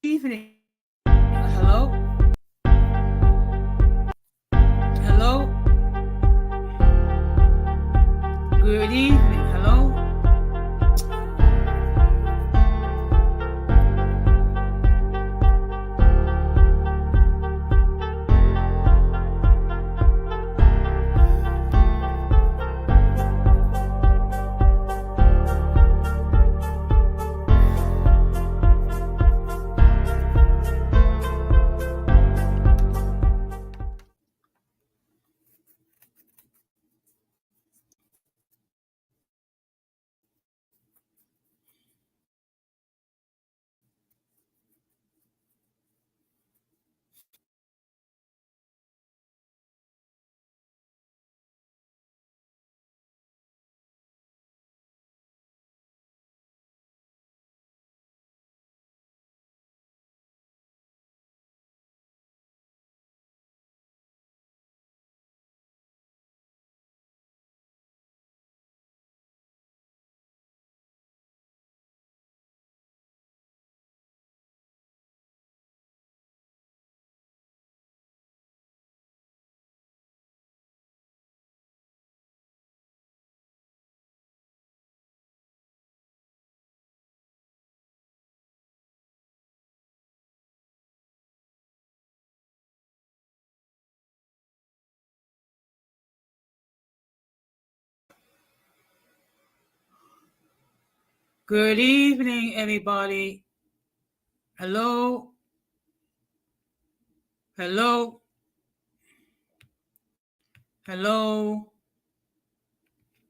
evening. Hello? Hello? Good evening. Hello? Good evening, everybody. Hello? Hello? Hello?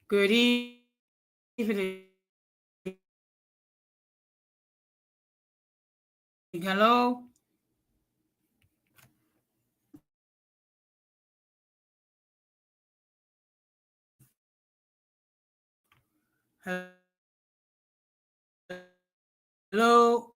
Good evening. Hello? Hello?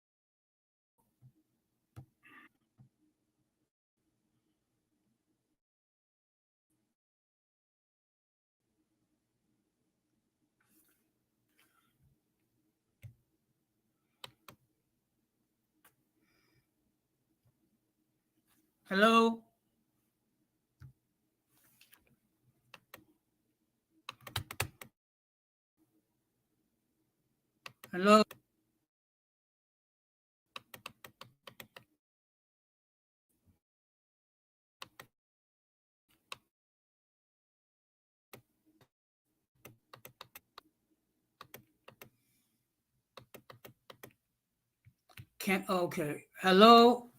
Hello? Hello? Can't, okay. Hello?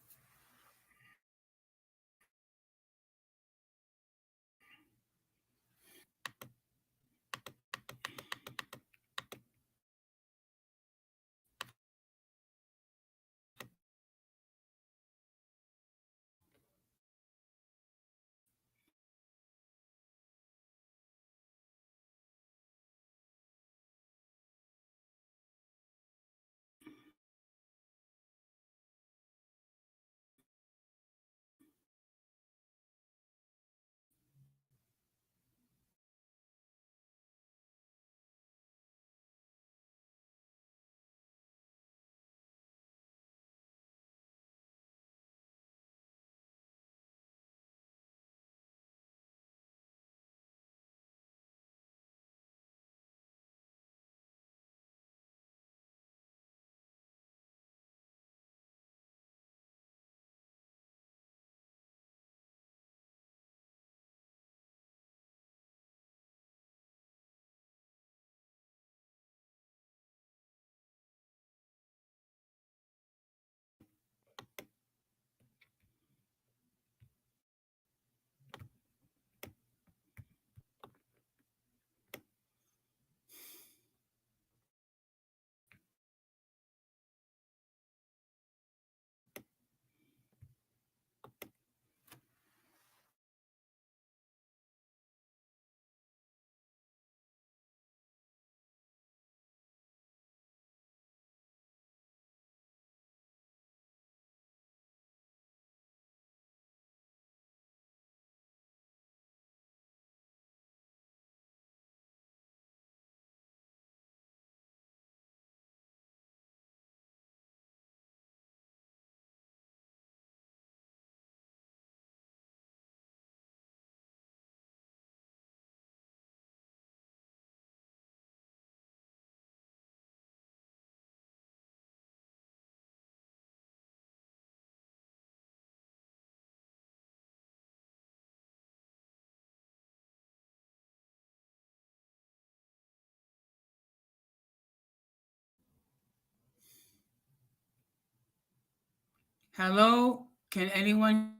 Hello? Can anyone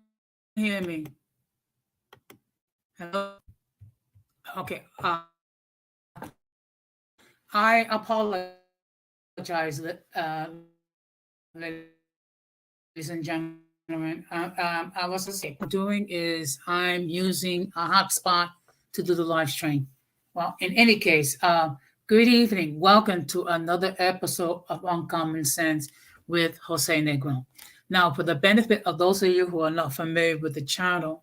hear me? Hello? Okay. I apologize, ladies and gentlemen. I was to say, what I'm doing is I'm using a hotspot to do the live stream. Well, in any case, good evening. Welcome to another episode of Uncommon Sense with Jose Negron. Now, for the benefit of those of you who are not familiar with the channel,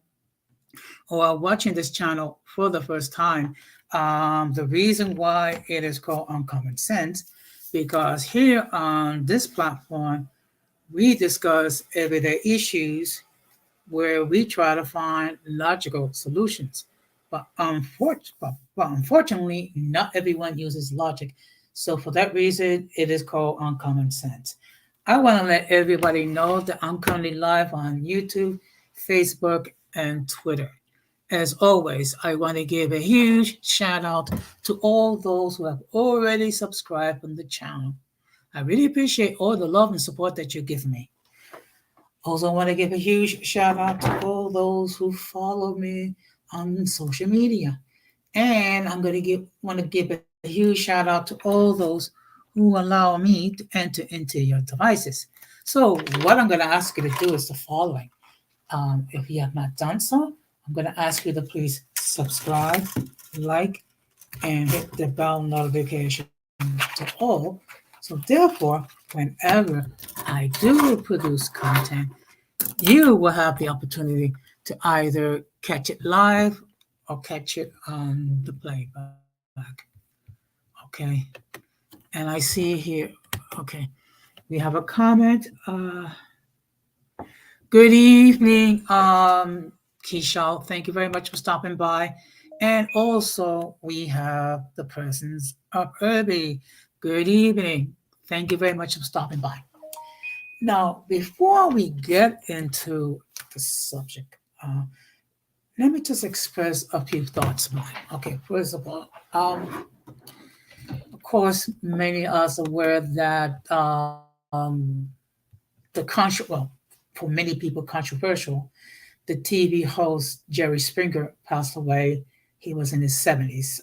or are watching this channel for the first time, the reason why it is called Uncommon Sense, because here on this platform, we discuss everyday issues where we try to find logical solutions. But unfortunately, not everyone uses logic. So for that reason, it is called Uncommon Sense. I want to let everybody know that I'm currently live on YouTube, Facebook, and Twitter. As always, I want to give a huge shout out to all those who have already subscribed on the channel. I really appreciate all the love and support that you give me. Also, want to give a huge shout out to all those who follow me on social media. And I'm going to give a huge shout out to all those who allow me to enter into your devices. So, what I'm going to ask you to do is the following. If you have not done so, I'm going to ask you to please subscribe, like, and hit the bell notification to all. So, therefore, whenever I do produce content, you will have the opportunity to either catch it live or catch it on the playback. Okay. And I see here, okay, we have a comment. Good evening, Keisha. Thank you very much for stopping by. And also, we have the presence of Irby. Good evening. Thank you very much for stopping by. Now, before we get into the subject, let me just express a few thoughts of mine. Okay, first of all, of course, many of us are aware that well, for many people, controversial, the TV host Jerry Springer passed away. He was in his 70s.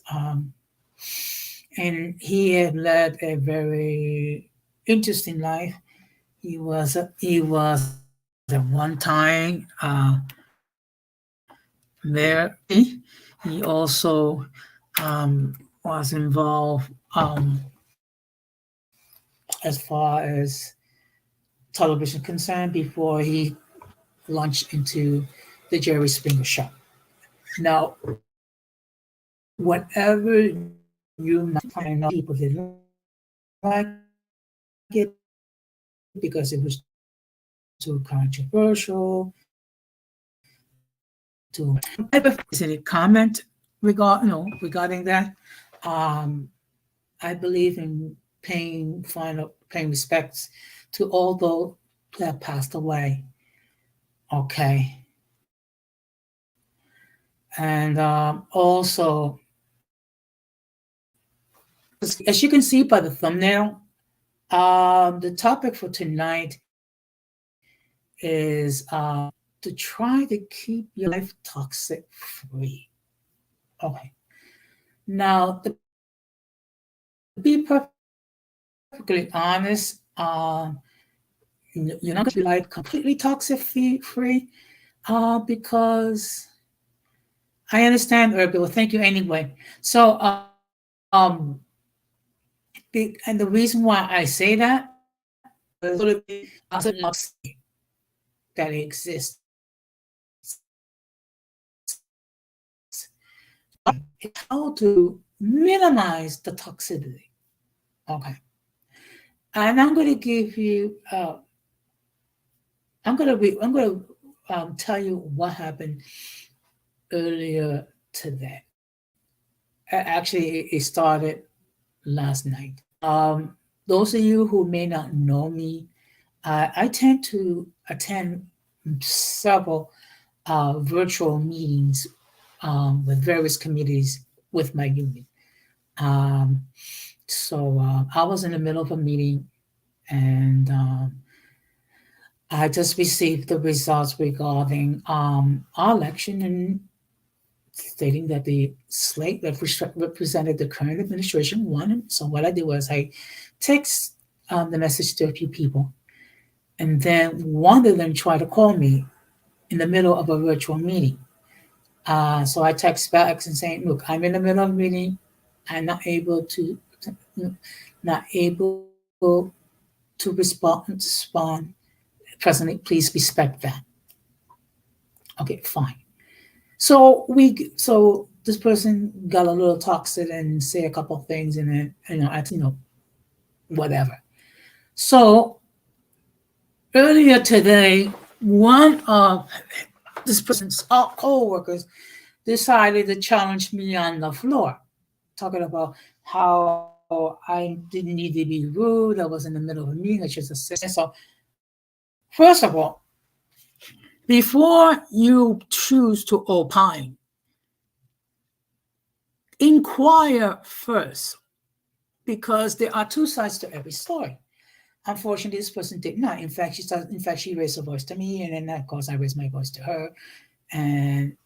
And he had led a very interesting life. He was at one time there. He also was involved as far as television concerned before he launched into the Jerry Springer show. Now, whatever you might find out, people didn't like it because it was too controversial. Is any comment regarding that? Um, I believe in paying respects to all those that passed away. Okay, and also, as you can see by the thumbnail, the topic for tonight is to try to keep your life toxic free. Okay. Now, to be perfectly honest, you're not going to be like completely toxic free because I understand, Urbi. Well, thank you anyway. So, and the reason why I say that is a little bit that exists. How to minimize the toxicity. Okay. And I'm going to give you, I'm going to tell you what happened earlier today. Actually, it started last night. Those of you who may not know me, I tend to attend several virtual meetings with various committees with my union. Um, so I was in the middle of a meeting, and I just received the results regarding our election and stating that the slate that represented the current administration won. So what I did was I text the message to a few people, and then one of them tried to call me in the middle of a virtual meeting. So I text back and saying, "Look, I'm in the middle of a meeting. I'm not able to respond. Presently, please respect that." Okay, fine. So this person got a little toxic and say a couple of things, and then whatever. So earlier today, one of this person's co-workers decided to challenge me on the floor, talking about how I didn't need to be rude. I was in the middle of a meeting. I should assist. So, first of all, before you choose to opine, inquire first, because there are two sides to every story. Unfortunately, this person did not. In fact, she raised her voice to me, and then of course I raised my voice to her. And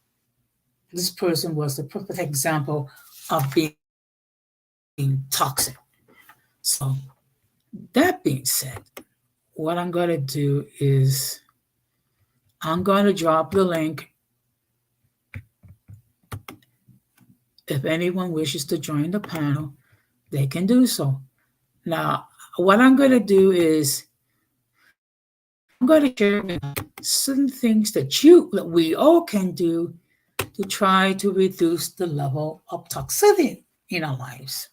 this person was the perfect example of being toxic. So that being said, what I'm going to do is I'm going to drop the link. If anyone wishes to join the panel, they can do so. Now, what I'm going to do is I'm going to share certain things that we all can do to try to reduce the level of toxicity in our lives.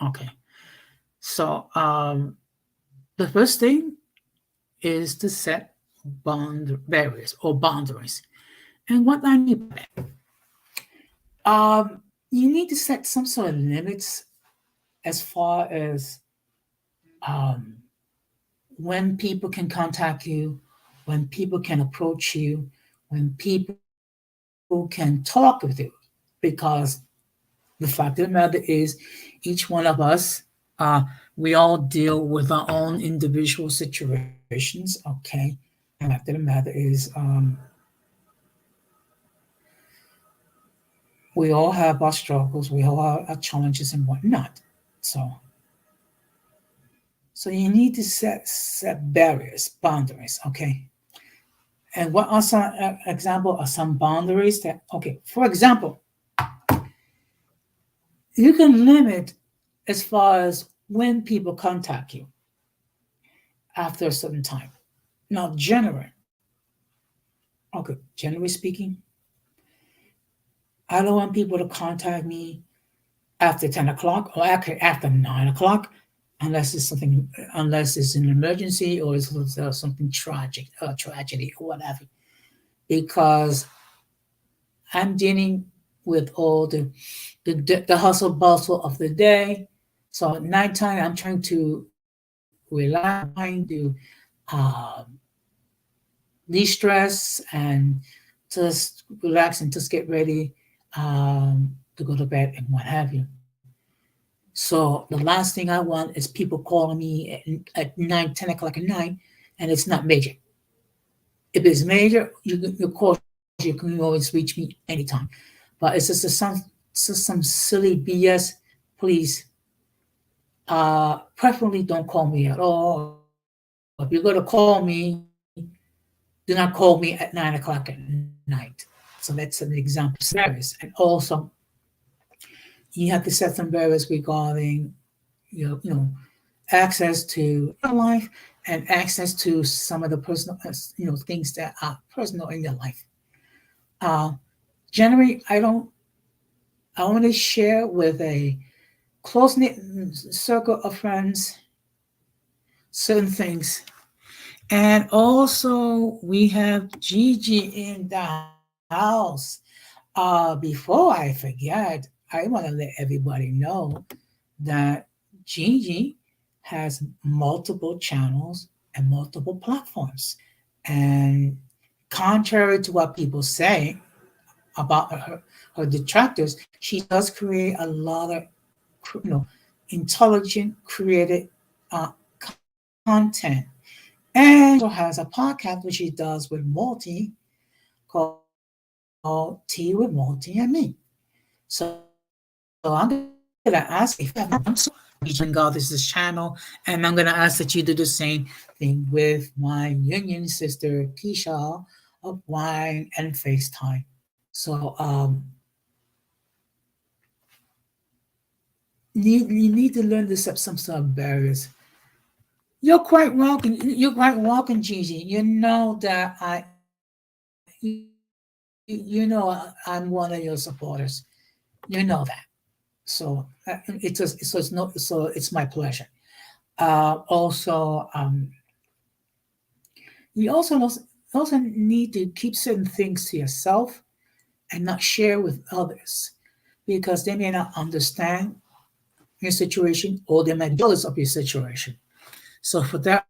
Okay. So the first thing is to set barriers or boundaries. And what I mean by that, you need to set some sort of limits as far as um, when people can contact you, when people can approach you, when people can talk with you. Because the fact of the matter is, each one of us, uh, we all deal with our own individual situations, okay? And the fact of the matter is, we all have our struggles, we all have our challenges and whatnot. So you need to set barriers, boundaries, okay? And what are some example of some boundaries that, okay, for example, you can limit as far as when people contact you after a certain time. Now, generally speaking, I don't want people to contact me after 10 o'clock or after 9 o'clock unless it's an emergency or it's something tragic, tragedy or whatever. Because I'm dealing with all the hustle bustle of the day. So at nighttime, I'm trying to relax, trying to um, de-stress and just relax and just get ready to go to bed and what have you. So the last thing I want is people calling me at 9, 10 o'clock at night, and it's not major. If it's major, of course, you can always reach me anytime. But it's just some silly BS. Please, preferably don't call me at all. If you're going to call me, do not call me at 9 o'clock at night. So that's an example. Barriers. And also, you have to set some barriers regarding access to your life and access to some of the personal things that are personal in your life. uh Generally, I only share with a close-knit circle of friends certain things. And also we have Gigi in the house. Before I forget, I want to let everybody know that Gigi has multiple channels and multiple platforms. And contrary to what people say about her detractors, she does create a lot of intelligent, creative content And also has a podcast which he does with Multi called Tea with Multi and Me. So I'm gonna ask if you haven't done so, please join God. This is his channel, and I'm gonna ask that you do the same thing with my union sister Keisha of Wine and FaceTime. So you need to learn to set some sort of barriers. You're quite welcome. You're quite welcome, Gigi. You know that I'm one of your supporters. You know that. So it's my pleasure. Also, you also need to keep certain things to yourself and not share with others because they may not understand your situation or they might be jealous of your situation. So for that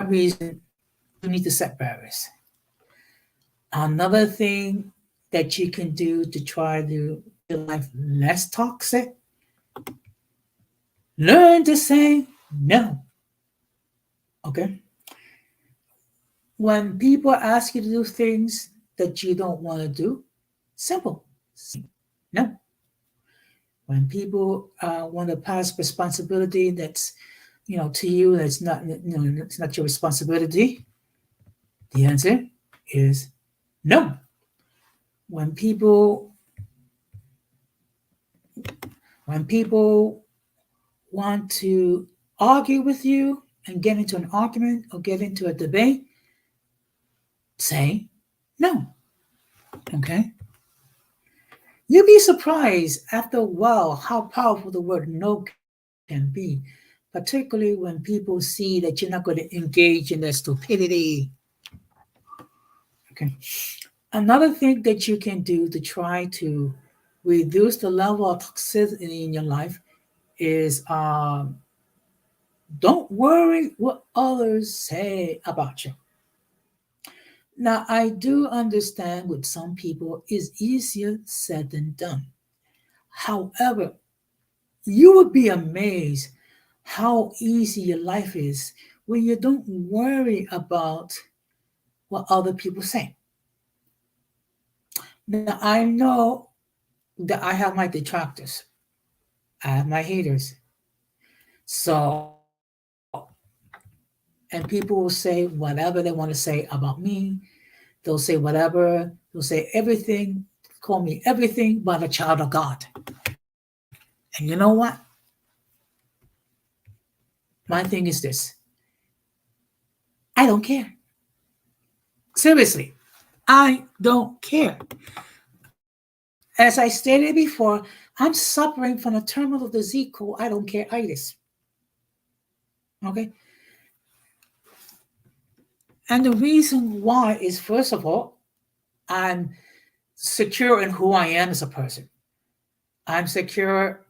reason, you need to set barriers. Another thing that you can do to try to make your life less toxic, learn to say no. Okay? When people ask you to do things that you don't want to do, simple. No. When people want to pass responsibility that's to you that's not it's not your responsibility, the answer is no. When people when people want to argue with you and get into an argument or get into a debate, say no. Okay? You'll be surprised after a while how powerful the word no can be, particularly when people see that you're not going to engage in their stupidity. Okay. Another thing that you can do to try to reduce the level of toxicity in your life is don't worry what others say about you. Now, I do understand with some people is easier said than done. However, you would be amazed how easy your life is when you don't worry about what other people say. Now, I know that I have my detractors, I have my haters. So, and people will say whatever they want to say about me. They'll say whatever, they'll say everything, call me everything but a child of God. And you know what? My thing is this, I don't care. Seriously, I don't care. As I stated before, I'm suffering from a terminal disease called I don't care itis. Okay? And the reason why is, first of all, I'm secure in who I am as a person. I'm secure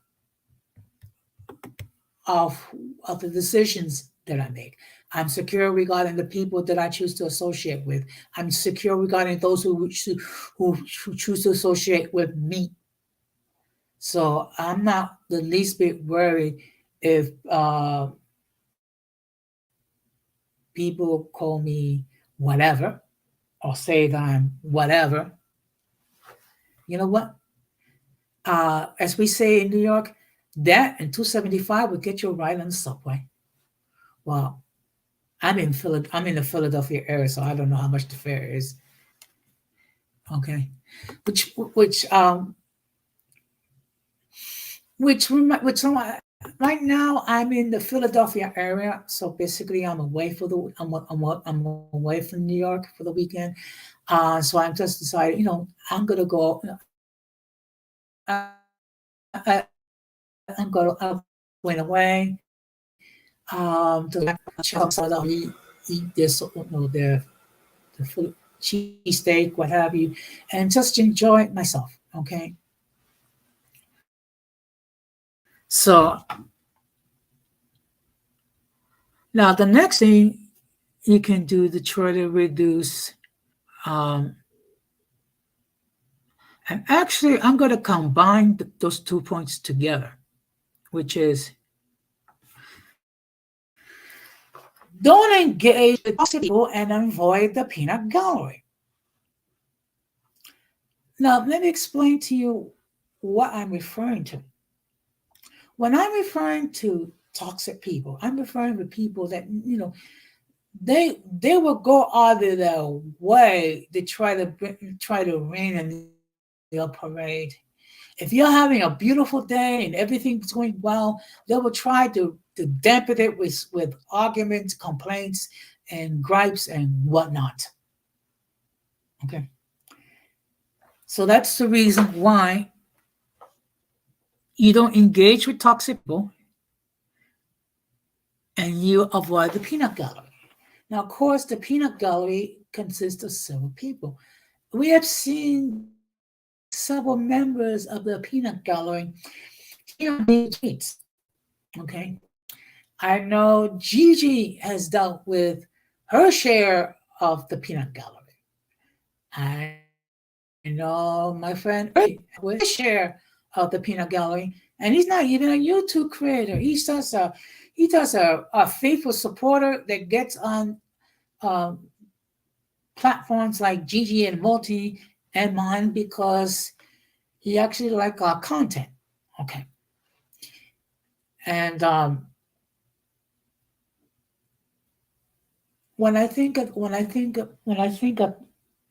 of, of the decisions that I make. I'm secure regarding the people that I choose to associate with. I'm secure regarding those who choose to associate with me. So I'm not the least bit worried if people call me whatever or say that I'm whatever. You know what? As we say in New York, that and 275 will get you right on the subway. Well, I'm in the Philadelphia area, so I don't know how much the fare is. Okay, which right now I'm in the Philadelphia area, so basically I'm away for the I'm away from New York for the weekend. So I'm just decided, I'm gonna go. I'm gonna I went away to eat this the full cheesesteak, what have you, and just enjoy myself. Okay, so now the next thing you can do to try to reduce, um, and actually I'm going to combine those 2 points together, which is Don't engage with toxic people and avoid the peanut gallery. Now, let me explain to you what I'm referring to. When I'm referring to toxic people, I'm referring to people that, they will go out of their way to try to rain in your parade. If you're having a beautiful day and everything's going well, they will try to dampen it with arguments, complaints, and gripes and whatnot. Okay. So that's the reason why you don't engage with toxic people and you avoid the peanut gallery. Now, of course, the peanut gallery consists of several people. We have seen several members of the peanut gallery here on the streets. Okay. I know Gigi has dealt with her share of the peanut gallery. I know my friend with his share of the peanut gallery, and he's not even a YouTube creator. He does a faithful supporter that gets on um, platforms like Gigi and Multi and mine because he actually like our content. Okay, and when I think of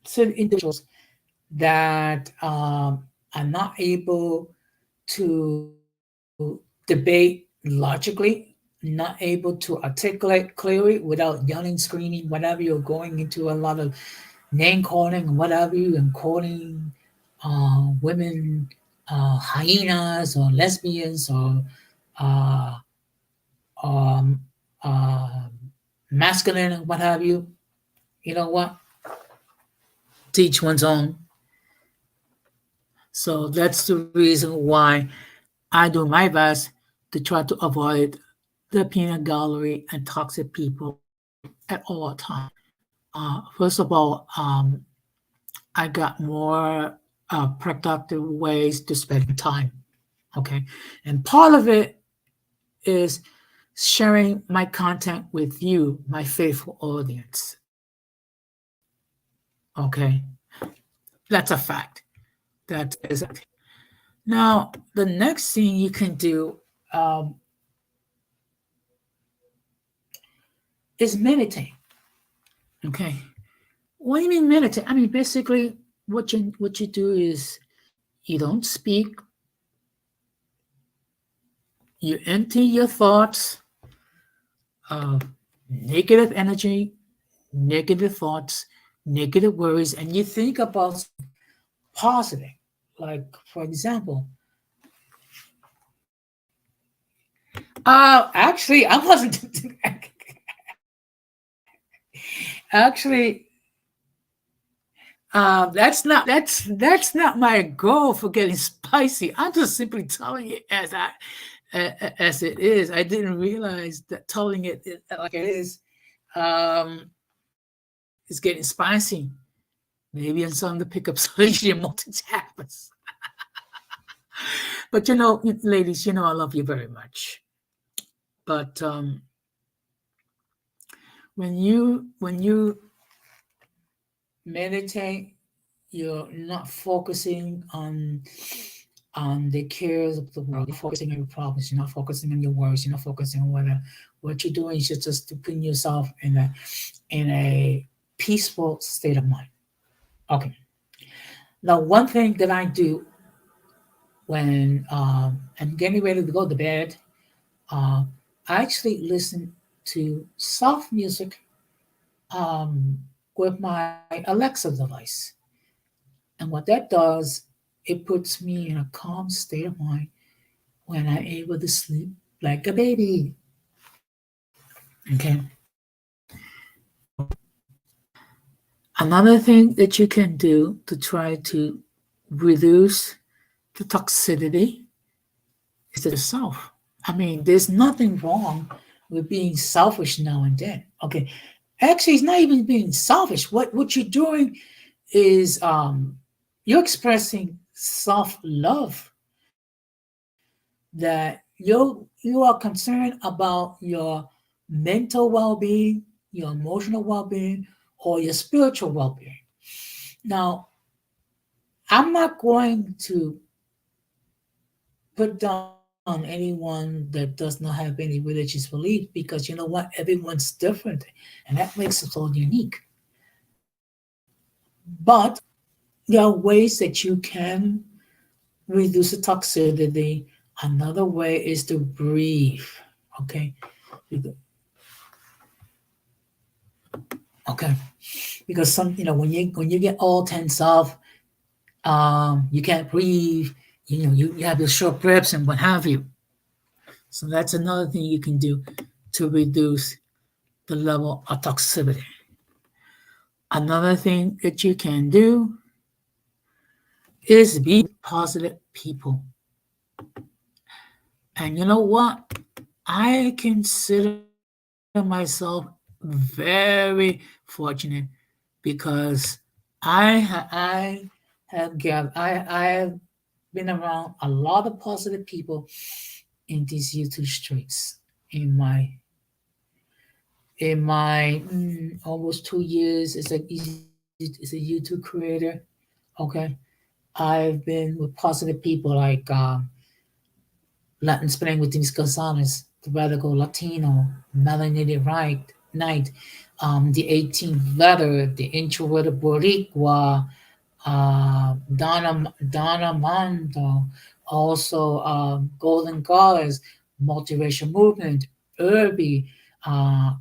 certain individuals that are not able to debate logically, not able to articulate clearly without yelling, screaming, whatever, you're going into a lot of name calling, whatever, and calling women hyenas or lesbians or uh, um, uh, masculine, what have you. You know what? Teach one's own. So that's the reason why I do my best to try to avoid the peanut gallery and toxic people at all times. First of all, I got more productive ways to spend time. Okay. And part of it is sharing my content with you, my faithful audience. Okay. That's a fact. That is it. Now, the next thing you can do is meditate. Okay. What do you mean meditate? I mean, basically, what you do is you don't speak, you empty your thoughts of negative energy, negative thoughts, negative worries, and you think about positive. Like, for example, actually, I wasn't. Actually, that's not my goal for getting spicy. I'm just simply telling it as it is. I didn't realize that telling like it um, is getting spicy. Maybe I'm starting to pick up social multi-tappers. But ladies, I love you very much. But when you meditate, you're not focusing on the cares of the world. You're focusing on your problems. You're not focusing on your worries. You're not focusing on whether what you're doing is just to put yourself in a peaceful state of mind. Okay. Now, one thing that I do when I'm getting ready to go to bed, uh, I actually listen to soft music um, with my Alexa device. And what that does, it puts me in a calm state of mind when I'm able to sleep like a baby. Okay. Another thing that you can do to try to reduce the toxicity is to yourself. I mean, there's nothing wrong with being selfish now and then. Okay. Actually, it's not even being selfish. What you're doing is you're expressing self-love that you are concerned about your mental well-being, your emotional well-being, or your spiritual well-being. Now, I'm not going to put down anyone that does not have any religious belief because you know what? Everyone's different, and that makes us all unique. But there are ways that you can reduce the toxicity. Another way is to breathe. Okay. Okay. Because when you get all tense up, you can't breathe. You have your short breaths and what have you. So that's another thing you can do to reduce the level of toxicity. Another thing that you can do is be positive people. And you know what? I consider myself very fortunate because I have been around a lot of positive people in these YouTube streets in my almost 2 years as a YouTube creator. Okay, I've been with positive people like Latin Spring with Denise Gonzalez, the Radical Latino, Melanated Knight, the 18th Letter, the Introverted Boricua, Donna Mondo, also Golden Goddess, Multiracial Movement, Irby, uh,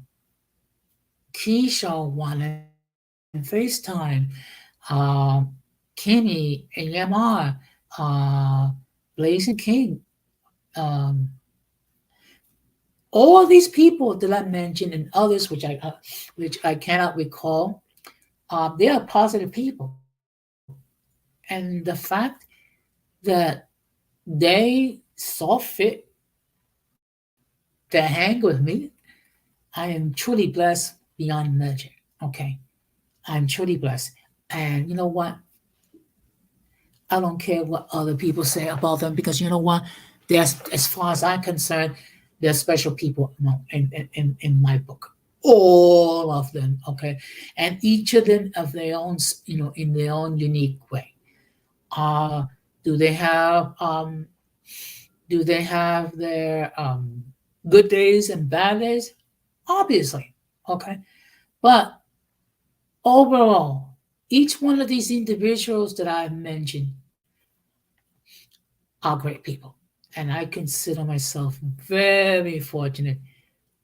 Keisha One and FaceTime, uh, Kimmy, AMR, uh, Blazing King, um, all these people that I mentioned and others which I cannot recall, they are positive people, and the fact that they saw fit to hang with me, I am truly blessed beyond measure. Okay, I'm truly blessed, and you know what? I don't care what other people say about them because you know what? There's, as far as I'm concerned, they're special people in my book. All of them, okay? And each of them of their own, in their own unique way. Uh, do they have do they have their good days and bad days? Obviously, okay. But overall, each one of these individuals that I've mentioned are great people. And I consider myself very fortunate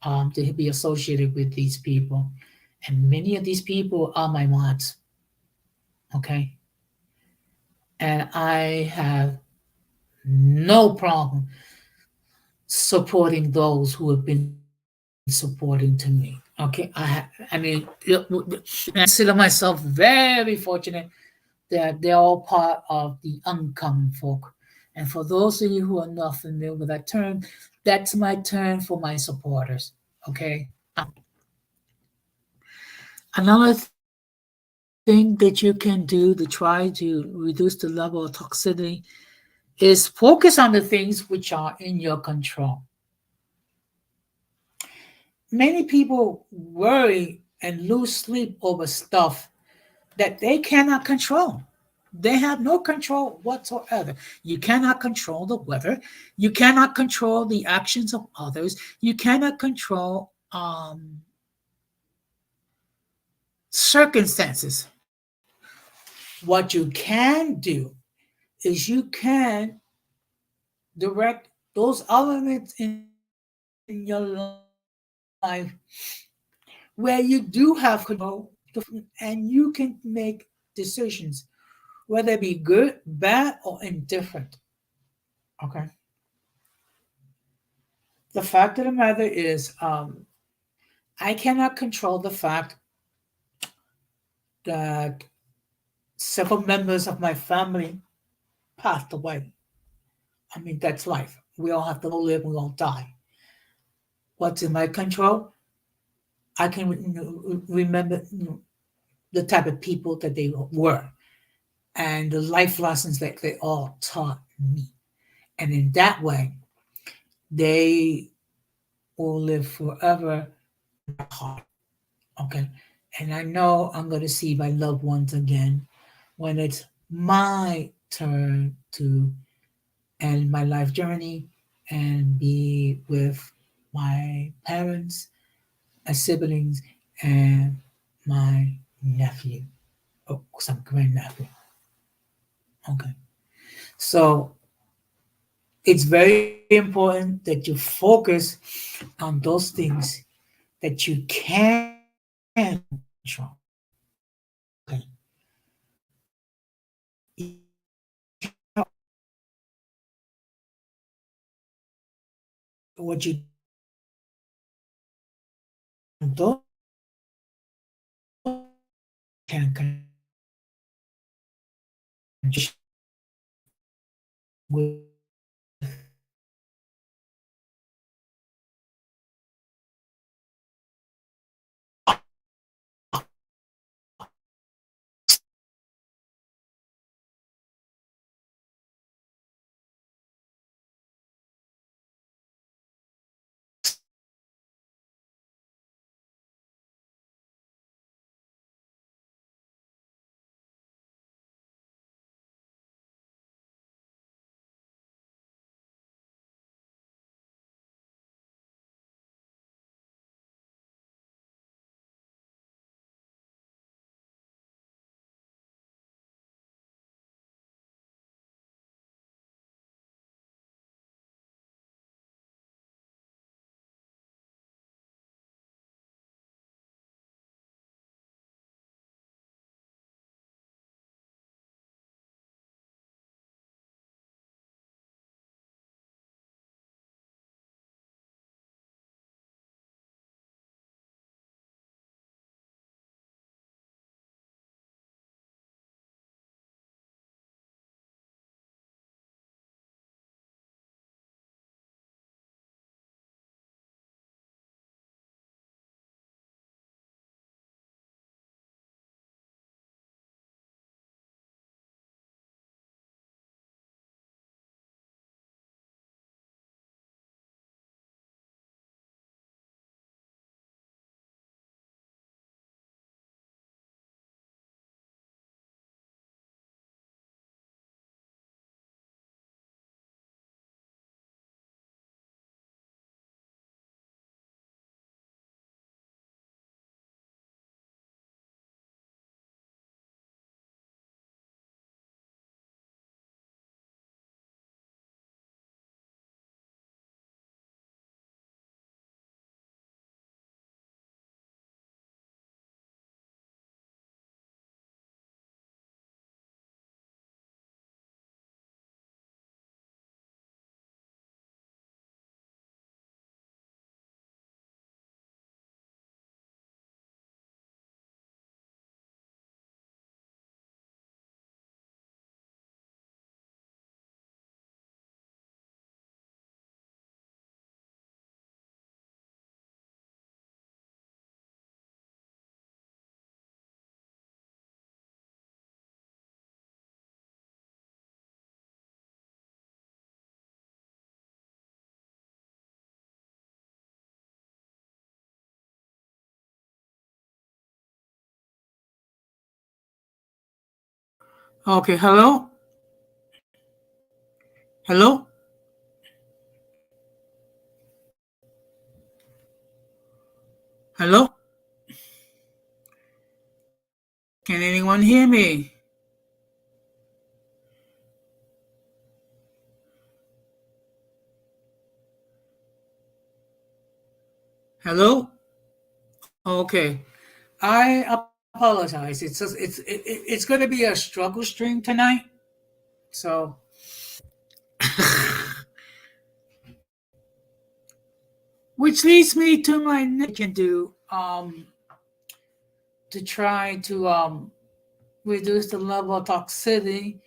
to be associated with these people. And many of these people are my mods, okay? And I have no problem supporting those who have been supporting to me. Okay, I consider myself very fortunate that they're all part of the uncommon folk. And for those of you who are not familiar with that term, that's my term for my supporters. Okay. Another thing that you can do to try to reduce the level of toxicity is focus on the things which are in your control. Many people worry and lose sleep over stuff that they cannot control. They have no control whatsoever. You cannot control the weather. You cannot control the actions of others. You cannot control circumstances. What you can do is you can direct those elements in your life where you do have control and you can make decisions, whether it be good, bad, or indifferent. Okay. The fact of the matter is, I cannot control the fact that several members of my family passed away. I mean, that's life. We all have to live, we all die. What's in my control? I can remember the type of people that they were and the life lessons that they all taught me. And in that way, they will live forever heart. Okay. And I know I'm going to see my loved ones again when it's my turn to end my life journey and be with my parents, my siblings, and my nephew. Oh, some grandnephew. Okay. So it's very important that you focus on those things that you can control. Okay. What you don't can with okay, hello? Hello? Hello? Can anyone hear me? Hello? Okay. I apologize. It's going to be a struggle stream tonight. So which leads me to my next can do to try to reduce the level of toxicity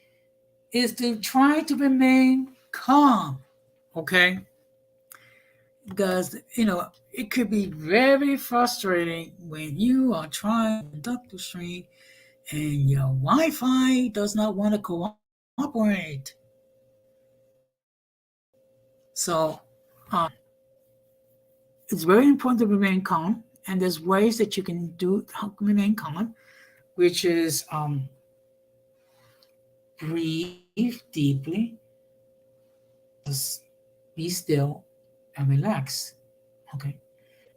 is to try to remain calm. Okay? Because it could be very frustrating when you are trying to conduct the stream and your Wi-Fi does not want to cooperate. So it's very important to remain calm And there's ways that you can do remain calm, which is breathe deeply, just be still and relax. Okay.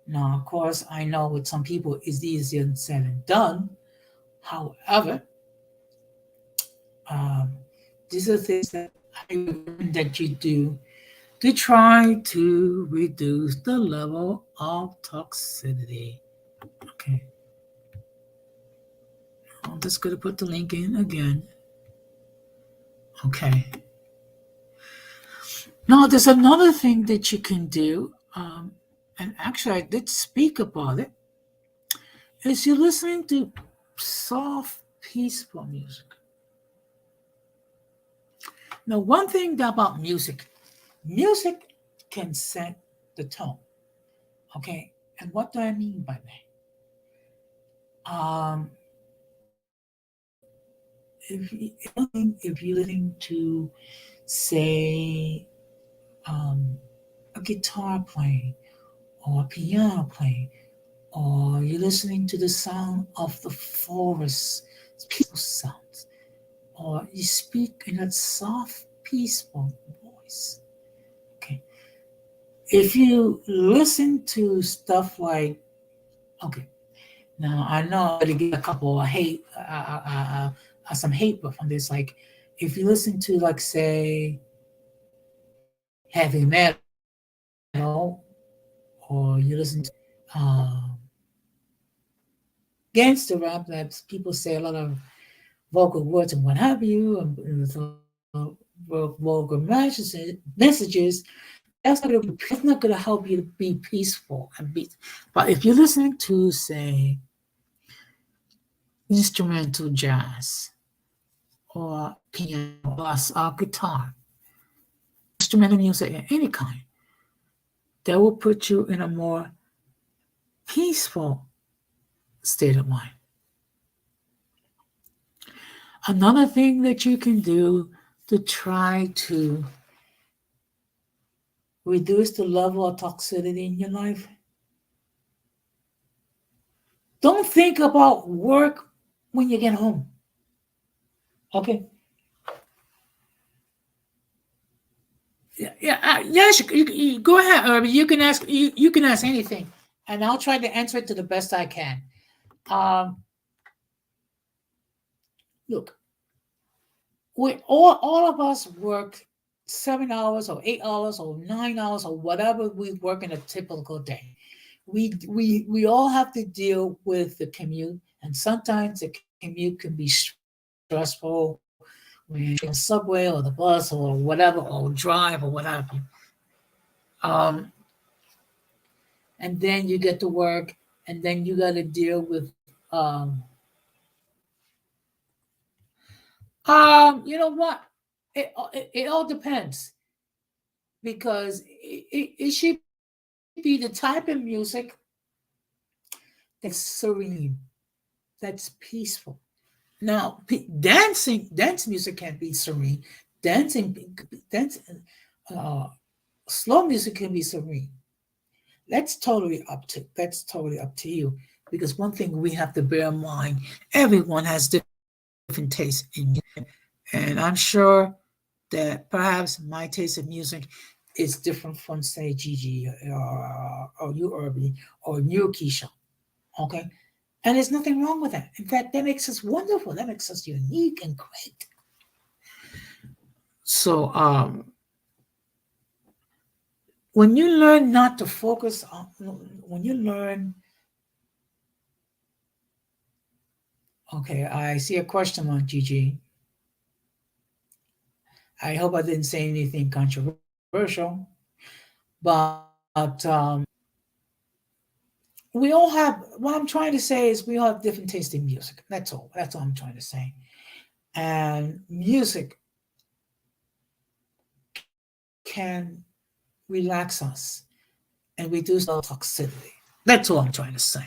Now, of course, I know with some people it's easier said than done. However, um, these are things that I recommend that you do to try to reduce the level of toxicity. Okay. I'm just going to put the link in again. Okay. Now, there's another thing that you can do, and actually, I did speak about it, is you're listening to soft, peaceful music. Now, one thing about music can set the tone. Okay. And what do I mean by that? If you're listening to, say, a guitar playing or a piano playing, or you're listening to the sound of the forest, peaceful sounds, or you speak in that soft, peaceful voice. Okay. If you listen to stuff like, okay, now I know I'm gonna get a couple of some hate from this. Like, if you listen to, like, say, heavy metal, or you listen to gangster rap that people say a lot of vocal words and what have you, and vulgar messages, that's not going to help you to be peaceful and be. But if you're listening to, say, instrumental jazz or piano or guitar, instrumental music of any kind, that will put you in a more peaceful state of mind. Another thing that you can do to try to reduce the level of toxicity in your life, don't think about work when you get home. Okay. Yes, you go ahead. You can ask. You can ask anything, and I'll try to answer it to the best I can. Um, Look, we all of us work 7 hours or 8 hours or 9 hours or whatever we work in a typical day. We all have to deal with the commute, and sometimes the commute can be stressful when you're on the subway or the bus or whatever, or drive or whatever. Um, and then you get to work, and then you got to deal with, you know what? It all depends, because it should be the type of music that's serene, that's peaceful. Now, dance music can be serene. Dancing, dance, uh, slow music can be serene. That's totally up to you. Because one thing we have to bear in mind, everyone has different tastes in music, and I'm sure that perhaps my taste in music is different from, say, Gigi, or you, Irby, or you, Keisha. Okay, and there's nothing wrong with that. In fact, that makes us wonderful. That makes us unique and great. So, when you learn not to focus on, when you learn, okay, I see a question on Gigi. I hope I didn't say anything controversial, but we all have. What I'm trying to say is we all have different taste in music. That's all. That's all I'm trying to say. And music can relax us and reduce our toxicity. That's all I'm trying to say.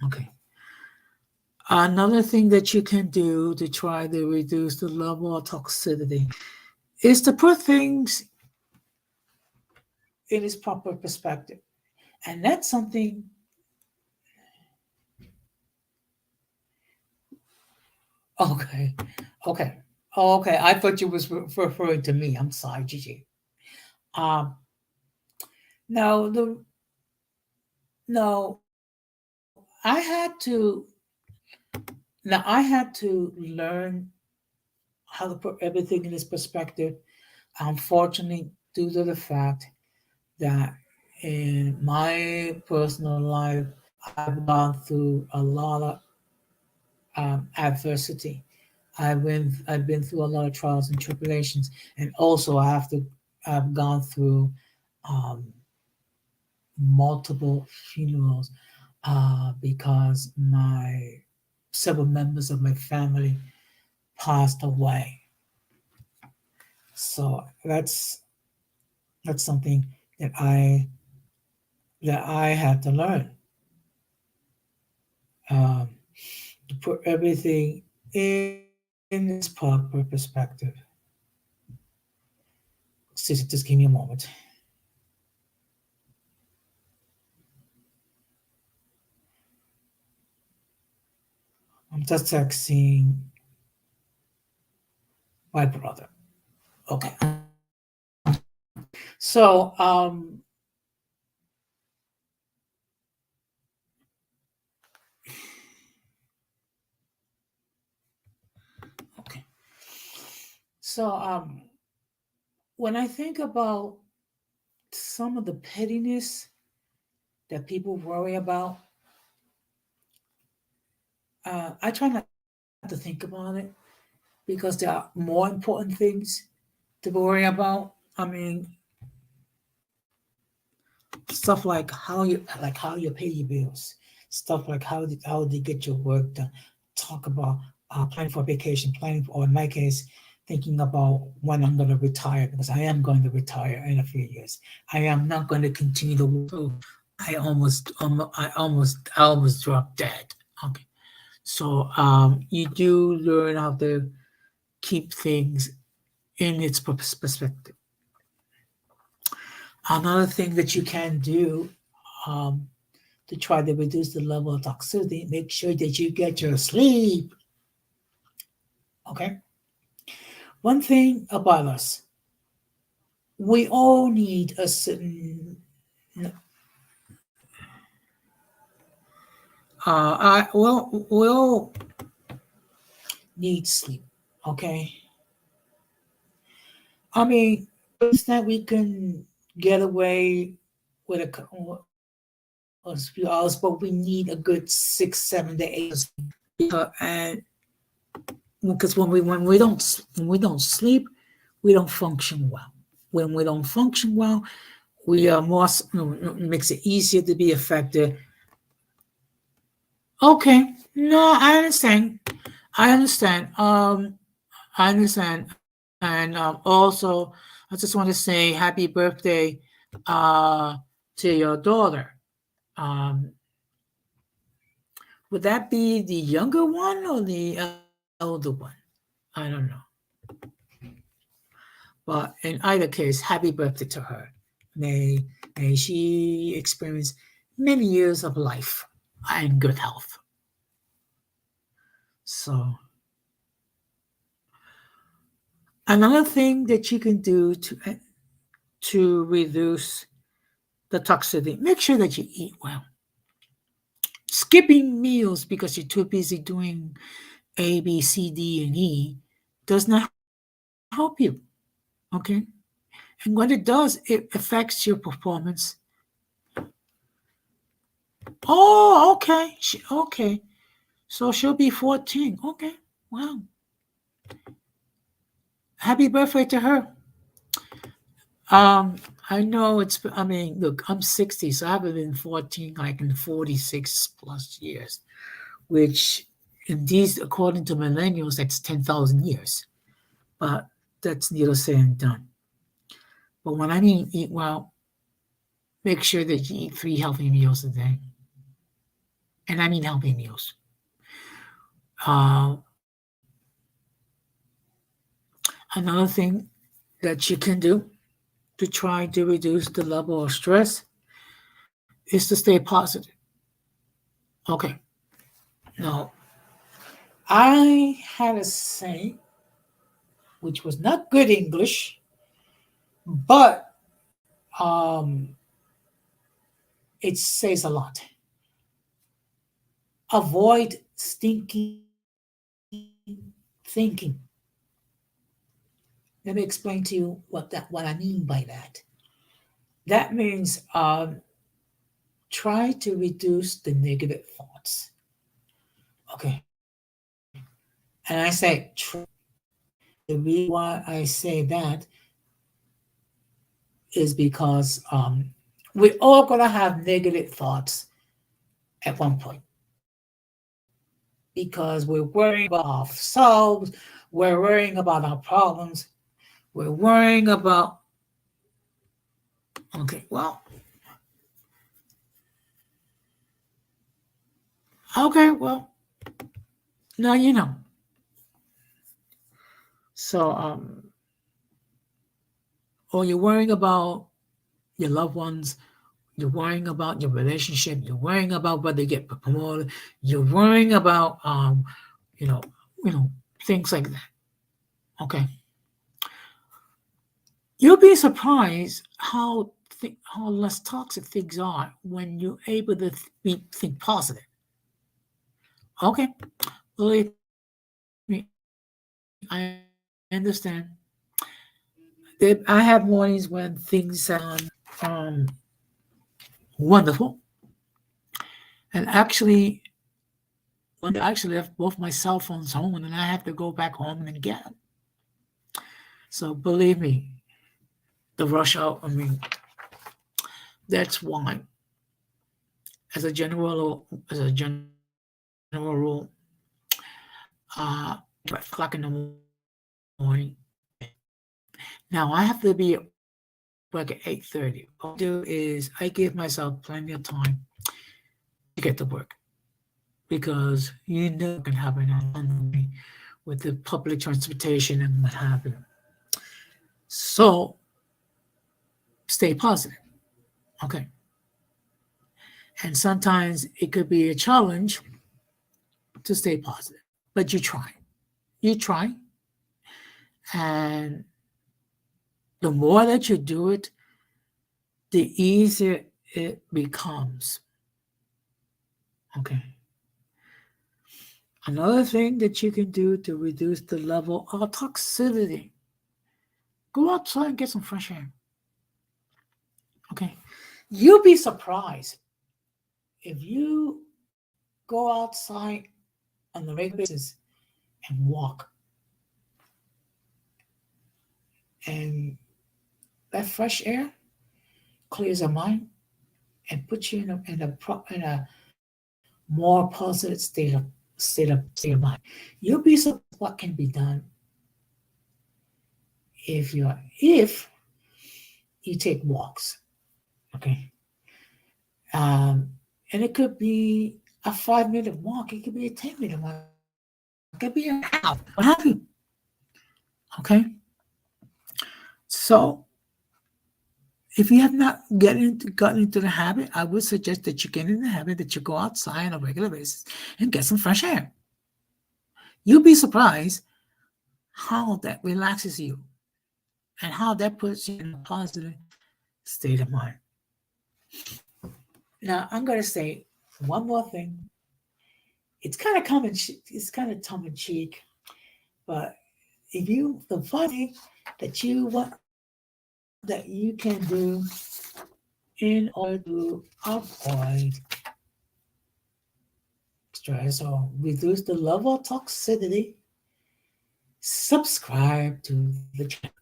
Okay. Another thing that you can do to try to reduce the level of toxicity is to put things in its proper perspective. And that's something Okay. Okay. Okay. I thought you was referring to me. I'm sorry, Gigi. Um, now the no, I had to learn how to put everything in this perspective. Unfortunately, due to the fact that in my personal life, I've gone through a lot of adversity. I've been through a lot of trials and tribulations, and also I've gone through um, multiple funerals because my several members of my family passed away. So that's something that I had to learn um, to put everything in its proper perspective. Just give me a moment. I'm just texting my brother. Okay. So okay. So when I think about some of the pettiness that people worry about, I try not to think about it because there are more important things to worry about. I mean, stuff like how you pay your bills, stuff like how they get your work done. Talk about planning for vacation, planning for, or in my case, thinking about when I'm going to retire because I am going to retire in a few years. I am not going to continue to work. So I almost dropped dead. Okay, so you do learn how to keep things in its perspective. Another thing that you can do um, to try to reduce the level of toxicity, make sure that you get your sleep. Okay. One thing about us, we all need a certain. We all need sleep. Okay. I mean, it's not we can get away with a few hours, but we need a good 6, 7 to 8 hours and because when we don't sleep, we don't function well. When we don't function well, we are more makes it easier to be affected. Okay, no, I understand. I understand. I understand. And also, I just want to say happy birthday uh, to your daughter. Um, would that be the younger one or the elder one? I don't know. But in either case, happy birthday to her. May may she experience many years of life and good health. So another thing that you can do to reduce the toxicity, make sure that you eat well. Skipping meals because you're too busy doing A, B, C, D, and E does not help you. Okay. And what it does, it affects your performance. Oh, okay. Okay. So she'll be 14. Okay. Wow. Happy birthday to her. Um, I know I mean, look, I'm 60, so I haven't been 14 like in 46 plus years, which in these, according to millennials, that's 10,000 years. But that's neither said and done. But when I mean eat well, make sure that you eat 3 healthy meals a day. And I mean healthy meals. Uh, Another thing that you can do to try to reduce the level of stress is to stay positive. Okay. Now, I had a saying, which was not good English, but it says a lot. Avoid stinking thinking. Let me explain to you what I mean by that. That means try to reduce the negative thoughts. Okay, and I say try. The reason why I say that is because we're all gonna have negative thoughts at one point because we're worrying about ourselves, we're worrying about our problems, we're worrying about. Okay, well, okay, well, now you know. So, or you're worrying about your loved ones, you're worrying about your relationship, you're worrying about whether you get promoted, you're worrying about, you know, you know, things like that. Okay, you'll be surprised how less toxic things are when you're able to think positive. Okay, believe me, I understand. I have mornings when things um, wonderful, and actually, one day I actually left both my cell phones home, and then I have to go back home and then get them. So believe me, the rush hour. I mean, that's why, as a general rule, at 5 o'clock in the morning. Now I have to be at work at 8:30. All I do is I give myself plenty of time to get to work because you know what can happen on the way with the public transportation and what have you. So stay positive. Okay. And sometimes it could be a challenge to stay positive, but you try. You try. And the more that you do it, the easier it becomes. Okay. Another thing that you can do to reduce the level of toxicity, go outside and get some fresh air. Okay. You'll be surprised if you go outside on the regular basis and walk, and that fresh air clears your mind and puts you in a more positive state of mind. You'll be surprised what can be done if you take walks. Okay. Um, and it could be a 5 minute walk. It could be a 10 minute walk. It could be an hour. What have you? Okay. So if you have not gotten into the habit, I would suggest that you get in the habit that you go outside on a regular basis and get some fresh air. You'll be surprised how that relaxes you and how that puts you in a positive state of mind. Now, I'm going to say one more thing. It's kind of it's kind of tongue in cheek, but if you the funny that you want that you can do in order to avoid stress or reduce the level of toxicity, subscribe to the channel.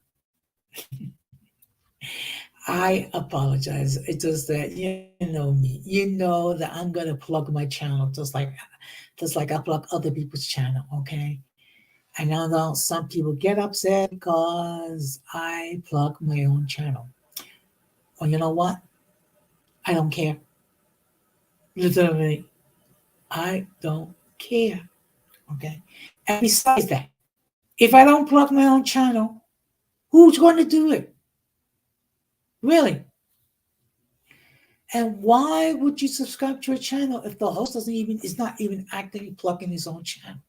I apologize. It's just that you know me. You know that I'm gonna plug my channel just like I plug other people's channel, okay? I know that some people get upset because I plug my own channel. Well, you know what? I don't care. Literally, I don't care. Okay. And besides that, if I don't plug my own channel, who's going to do it? Really? And why would you subscribe to a channel if the host doesn't even is not even actively plugging his own channel?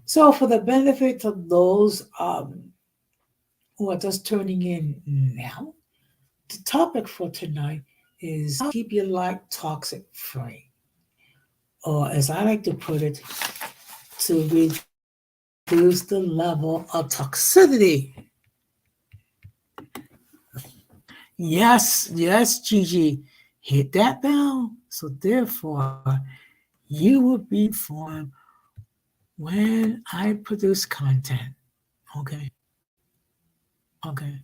So, for the benefit of those who are just turning in now, the topic for tonight is how to keep your life toxic free, or as I like to put it, to reduce the level of toxicity. Yes, Gigi, hit that bell. So therefore, you will be informed when I produce content. Okay, okay.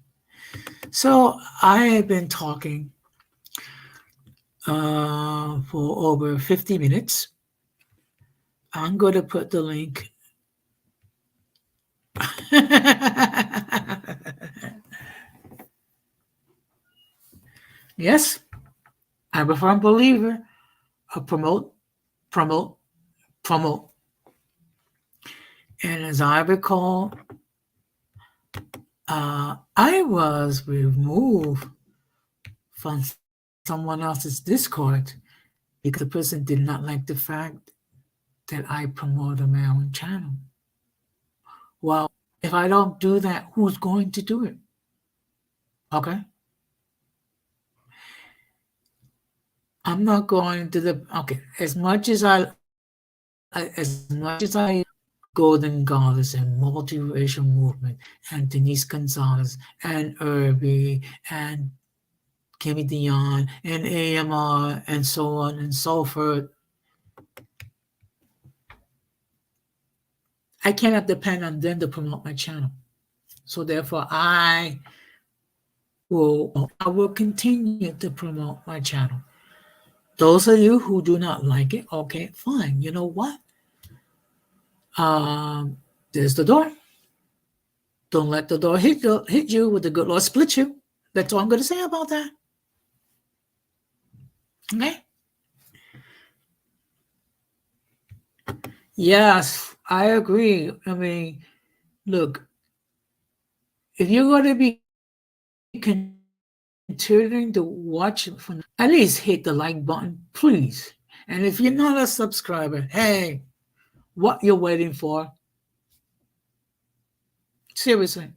So I have been talking for over 50 minutes. I'm going to put the link. Yes, I'm a firm believer of promote, promote. And as I recall, I was removed from someone else's Discord because the person did not like the fact that I promoted my own channel. Well, if I don't do that, who's going to do it? Okay. I'm not going to the okay. As much as I Golden Goddess and multiracial movement and Denise Gonzalez and Irby and Kimmy Dion and AMR and so on and so forth, I cannot depend on them to promote my channel. So therefore, I will continue to promote my channel. Those of you who do not like it, okay, fine. You know what? Um, there's the door. Don't let the door hit you with the good Lord split you. That's all I'm going to say about that. Okay. Yes, I agree. I mean, look, if you're going to be continuing to watch from at least hit the like button, please. And if you're not a subscriber, hey, what you're waiting for? Seriously,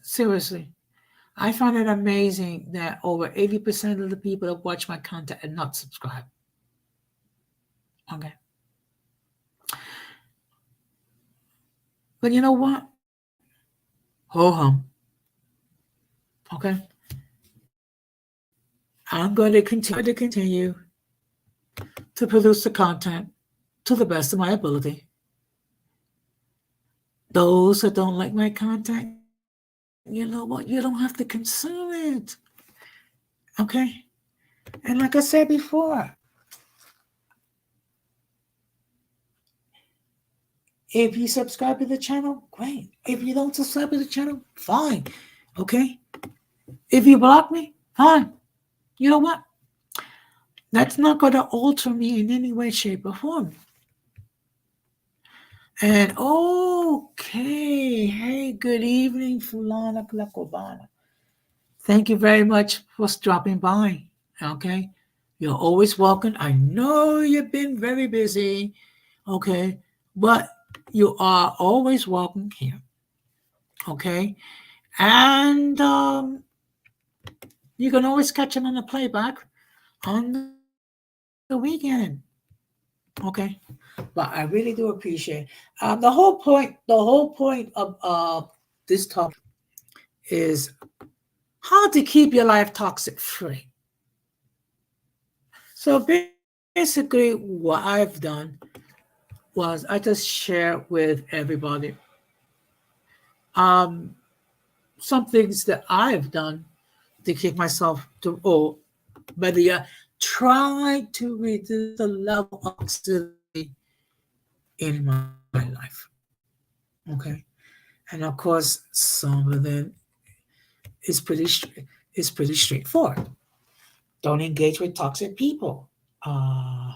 seriously. I find it amazing that over 80% of the people that watch my content are not subscribed. Okay. But you know what? Ho hum. Okay. I'm going to continue to produce the content to the best of my ability. Those that don't like my content, you know what? You don't have to consume it. Okay? And like I said before, if you subscribe to the channel, great. If you don't subscribe to the channel, fine. Okay? If you block me, fine. You know what? That's not going to alter me in any way, shape, or form. And okay, hey, good evening, Fulana Klakobana. Thank you very much for dropping by. Okay, you're always welcome. I know you've been very busy. Okay, but you are always welcome here. Okay, and you can always catch it on the playback on the weekend. Okay, but I really do appreciate the whole point of this talk is how to keep your life toxic free. So basically, what I've done was I just share with everybody um, some things that I've done to keep myself to, or better yet, try to reduce the level of toxicity in my life. Okay, and of course, some of them is pretty straightforward. Don't engage with toxic people. Uh,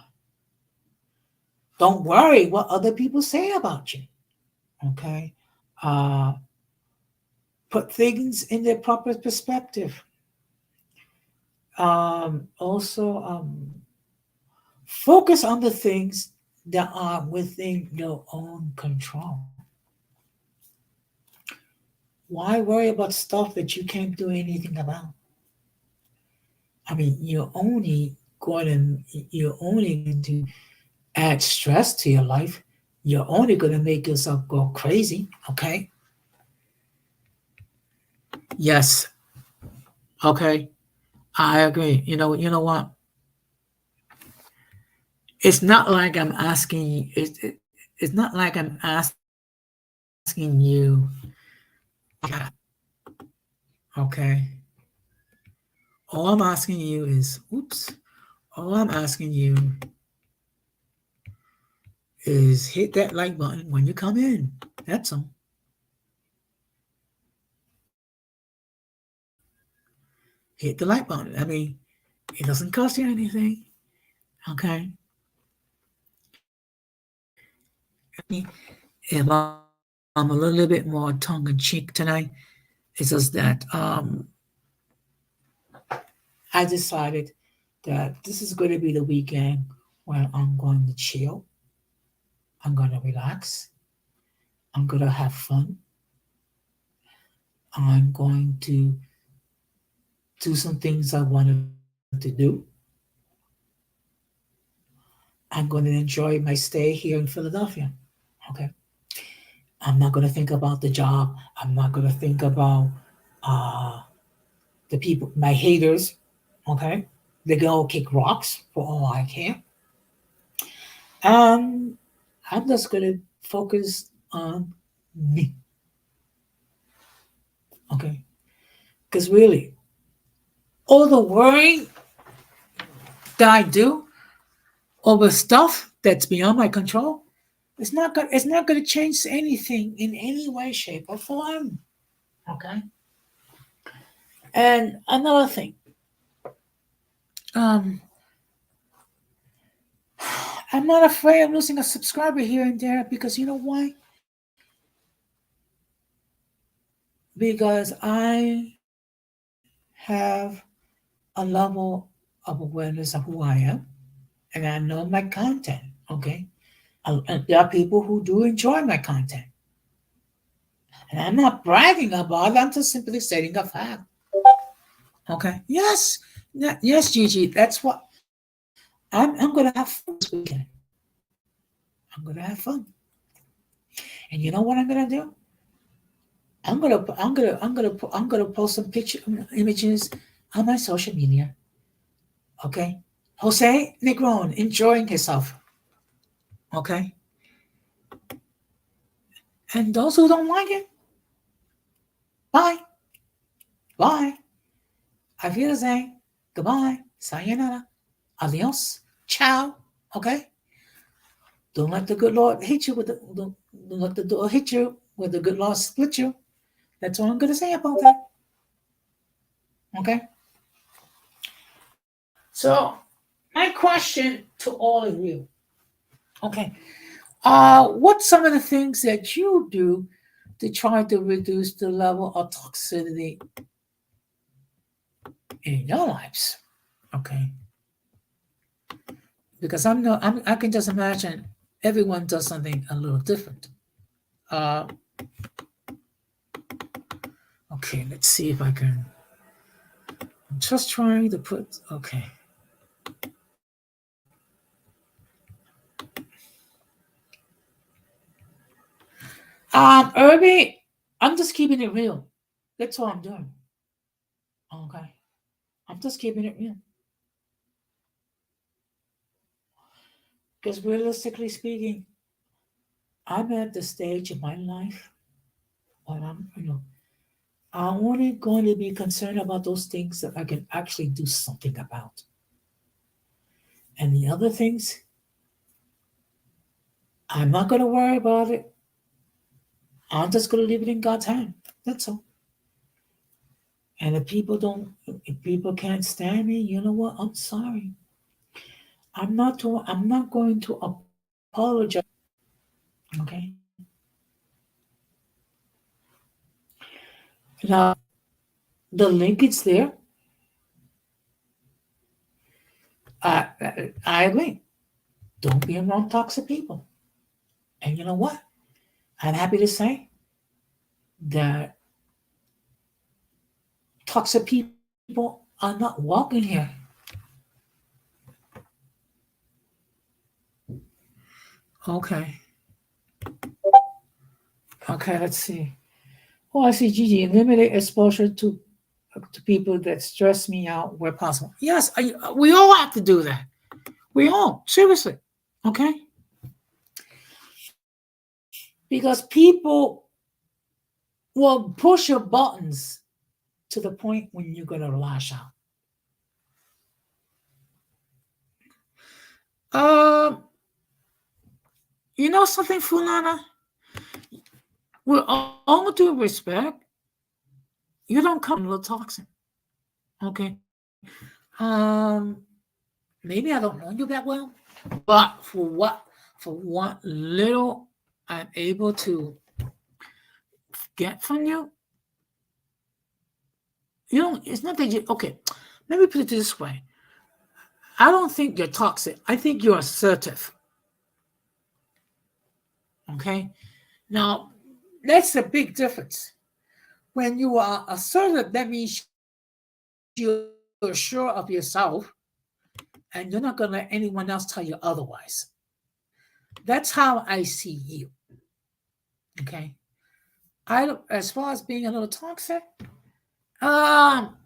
don't worry what other people say about you. Okay. Uh, put things in their proper perspective. Also, focus on the things that are within your own control. Why worry about stuff that you can't do anything about? I mean, you're only going to add stress to your life. You're only going to make yourself go crazy. Okay. Yes. Okay. I agree. You know what? It's not like I'm asking you. It's not like I'm asking you. Okay. All I'm asking you is, oops. All I'm asking you is hit that like button when you come in. That's all. Hit the like button. I mean, it doesn't cost you anything. Okay. If I'm a little bit more tongue in cheek tonight, it's just that I decided that this is going to be the weekend where I'm going to chill. I'm going to relax. I'm going to have fun. I'm going to do some things I wanted to do. I'm going to enjoy my stay here in Philadelphia. Okay. I'm not going to think about the job. I'm not going to think about uh, the people, my haters. Okay. They're going to kick rocks for all I care. Um, I'm just going to focus on me. Okay. Because really, all the worrying that I do over stuff that's beyond my control, it's not gonna change anything in any way, shape, or form. Okay. And another thing, um, I'm not afraid of losing a subscriber here and there because you know why? Because I have a level of awareness of who I am, and I know my content. Okay. And there are people who do enjoy my content. And I'm not bragging about it, I'm just simply stating a fact. Okay. Yes. Yes, Gigi. That's what I'm gonna have fun this weekend. I'm gonna have fun. And you know what I'm gonna do? I'm gonna post some picture images on my social media. Okay. Jose Negron enjoying himself. Okay. And those who don't like it, bye. Bye. Auf Wiedersehen. Goodbye. Sayonara. Adios. Ciao. Okay. Don't let the good Lord hit you with the don't let the door hit you with the good Lord split you. That's all I'm gonna say about that. Okay. So my question to all of you. Okay. What's some of the things that you do to try to reduce the level of toxicity in your lives? Okay. Because I can just imagine everyone does something a little different. Uh, okay, let's see if I can. I'm just trying to put. Okay. Irby, I'm just keeping it real. That's all I'm doing. Okay. I'm just keeping it real. Because realistically speaking, I'm at the stage in my life when I'm only going to be concerned about those things that I can actually do something about. And the other things, I'm not going to worry about it. I'm just going to leave it in God's hand. That's all. And if people can't stand me, you know what? I'm sorry. I'm not going to apologize. Okay. Now the link is there. I agree. Don't be around toxic people. And you know what? I'm happy to say that toxic people are not welcome here. Okay. Okay, let's see. Oh, I see, Gigi. Limited exposure to people that stress me out where possible. Yes, we all have to do that. We all, seriously. Okay? Because people will push your buttons to the point when you're going to lash out. Um, you know something, Fulana? With all due respect, you don't come a little toxic. Okay? Maybe I don't know you that well, but for what little I'm able to get from you, you don't. It's not that you. Okay, let me put it this way. I don't think you're toxic. I think you're assertive. Okay. Now, that's a big difference. When you are assertive, that means you're sure of yourself, and you're not going to let anyone else tell you otherwise. That's how I see you. Okay. As far as being a little toxic, um,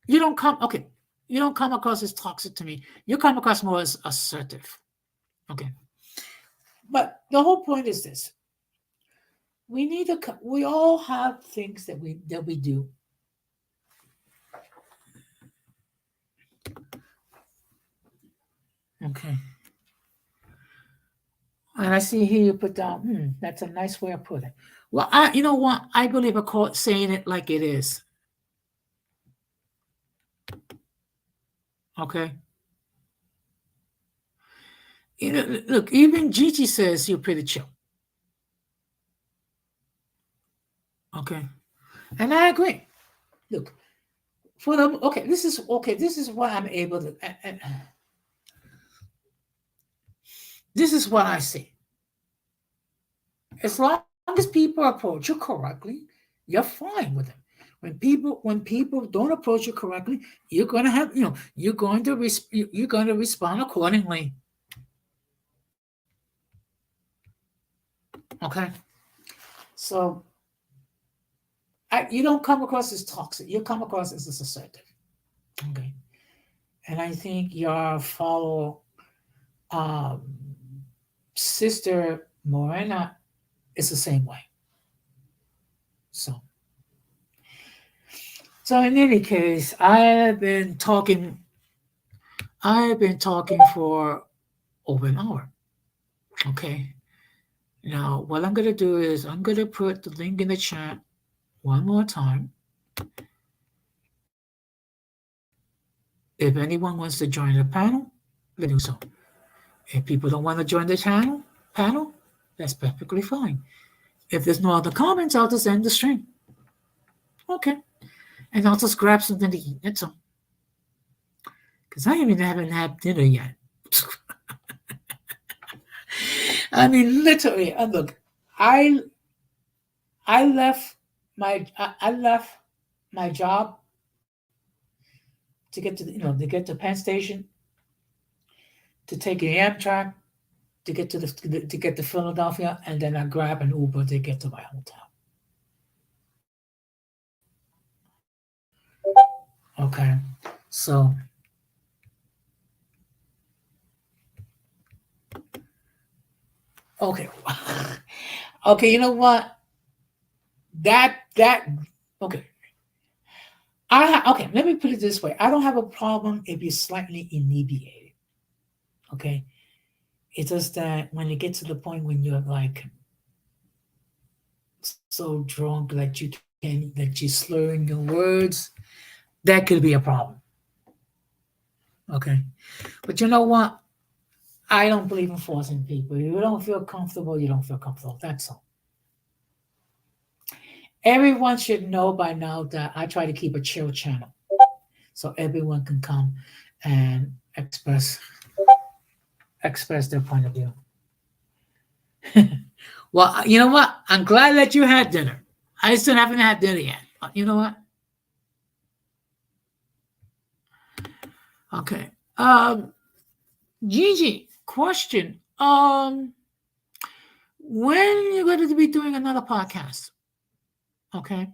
you don't come. Okay, you don't come across as toxic to me. You come across more as assertive. Okay. But the whole point is this: we need to. We all have things that we do. Okay. And I see here you put down. That's a nice way of putting it. Well, you know what? I believe I call it saying it like it is. Okay. You know, look, even Gigi says you're pretty chill. Okay. And I agree. Look, for the okay, this is okay. This is what I'm able to. And this is what I see. As long as people approach you correctly, you're fine with them. When people don't approach you correctly, you're going to have you're going to respond accordingly. Okay. So you don't come across as toxic. You come across as assertive. Okay. And I think your follow um, sister Morena is the same way. So, so in any case, I have been talking for over an hour. Okay. Now, what I'm going to do is I'm going to put the link in the chat one more time. If anyone wants to join the panel, let them do so. If people don't want to join the panel, that's perfectly fine. If there's no other comments, I'll just end the stream. Okay. And I'll just grab something to eat. That's all. Because I even haven't had dinner yet. I mean, literally, look, I I left my job to get to Penn Station, to take an Amtrak to get to Philadelphia, and then I grab an Uber to get to my hotel. Okay, so okay, okay. You know what? That okay. Okay. Let me put it this way. I don't have a problem if you're slightly inebriated. Okay, it's just that when you get to the point when you're like so drunk that you're slurring your words, that could be a problem. Okay, but you know what? I don't believe in forcing people. If you don't feel comfortable, you don't feel comfortable. That's all. Everyone should know by now that I try to keep a chill channel so everyone can come and express. express their point of view. Well, you know what? I'm glad that you had dinner. I still haven't had dinner yet. But you know what? Okay. Gigi, question. When you're going to be doing another podcast? Okay.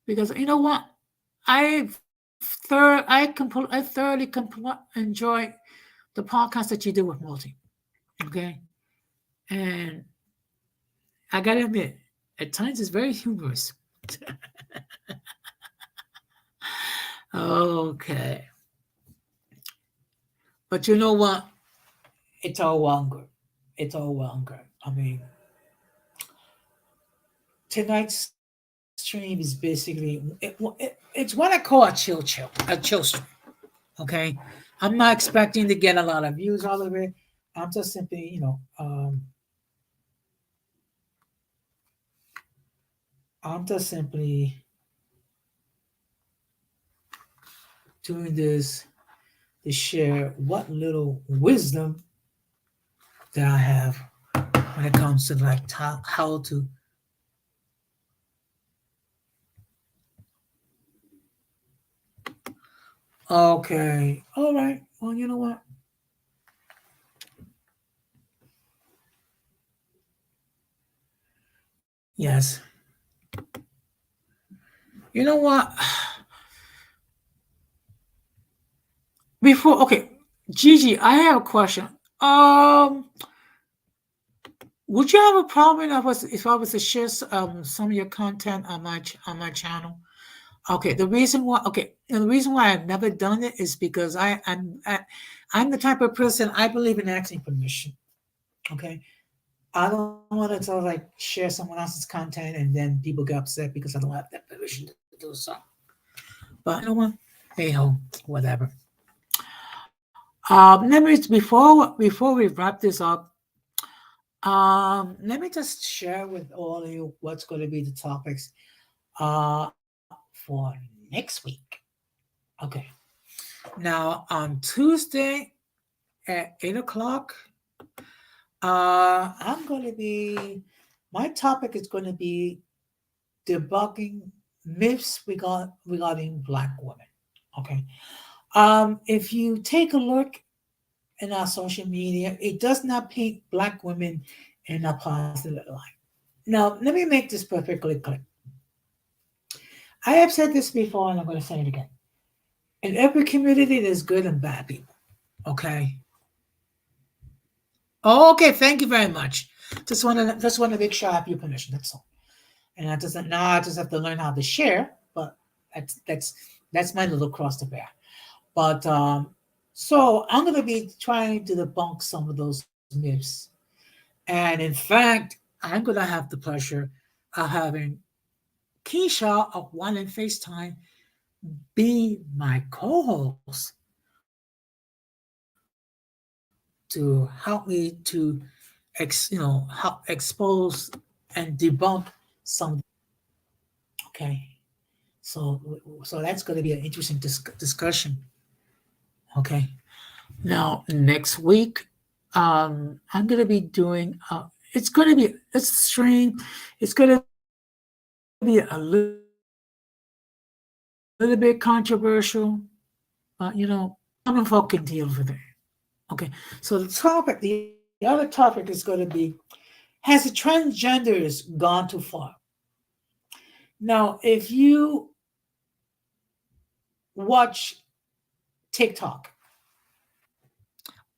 Because you know what? I I thoroughly enjoy the podcast that you do with Multi. Okay. And I gotta admit, at times it's very humorous. Okay. But you know what? It's all well and good. It's all well and good. I mean, tonight's stream is basically it's what I call a chill stream. Okay, I'm not expecting to get a lot of views out of it. I'm just simply, I'm just simply doing this to share what little wisdom that I have when it comes to like how to. Okay, all right. Well, you know what? Yes. You know what? Before, okay, Gigi, I have a question. Would you have a problem if I was to share some of your content on on my channel? Okay, the reason why I've never done it is because I'm the type of person I believe in asking permission. Okay, I don't want to sort of like share someone else's content and then people get upset because I don't have that permission to do so. But you know what? Hey ho, whatever. Let me before we wrap this up, let me just share with all of you what's going to be the topics for next week. Okay. Now on Tuesday at 8 o'clock, I'm going to be my topic is going to be debunking myths regarding Black women. Okay. If you take a look in our social media, it does not paint Black women in a positive light. Now, let me make this perfectly clear. I have said this before and I'm going to say it again. In every community, there's good and bad people. Okay. Oh, okay. Thank you very much. Just want to make sure I have your permission. That's all. And I just now I just have to learn how to share. But that's my little cross to bear. But so I'm going to be trying to debunk some of those myths. And in fact, I'm going to have the pleasure of having Keisha of One in FaceTime be my co-host to help me to help expose and debunk some. Okay, so that's going to be an interesting discussion. Okay, now next week, I'm going to be doing. It's going to be a stream. It's going to be a little bit controversial, but common folk can deal with it. Okay, so the other topic is going to be, has the transgenders gone too far? Now, if you watch TikTok,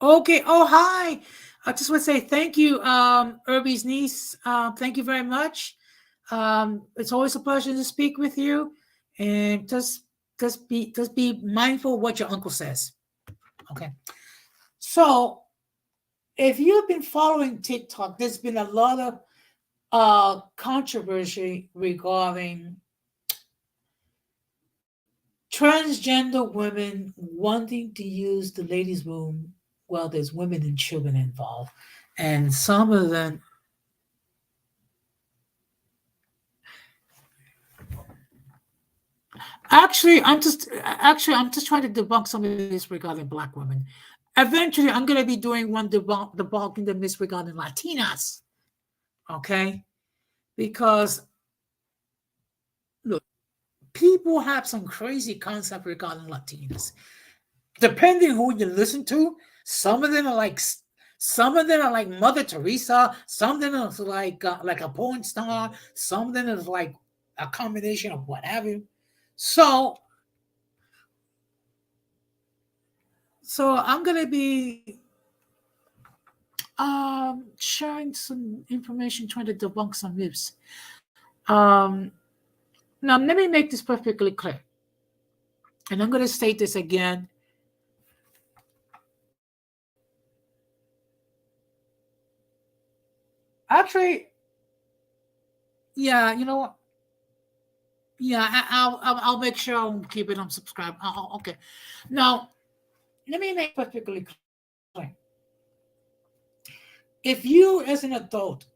okay, oh hi, I just want to say thank you, Irby's niece. Thank you very much. It's always a pleasure to speak with you, and just be mindful of what your uncle says. Okay, so if you've been following TikTok, there's been a lot of controversy regarding transgender women wanting to use the ladies' room while there's women and children involved. And some of them actually I'm just trying to debunk some of this regarding Black women. Eventually, I'm going to be doing one debunking the myths regarding Latinas. Okay? Because, look, people have some crazy concept regarding Latinas. Depending who you listen to, some of them are like Mother Teresa. Some of them are like a porn star. Some of them is like a combination of what have you. So I'm gonna be sharing some information, trying to debunk some myths. Now let me make this perfectly clear, and I'm gonna state this again. Actually, yeah, you know what? Yeah, I'll make sure I'll keep it on subscribe. Okay. Now, let me make perfectly clear. If you, as an adult,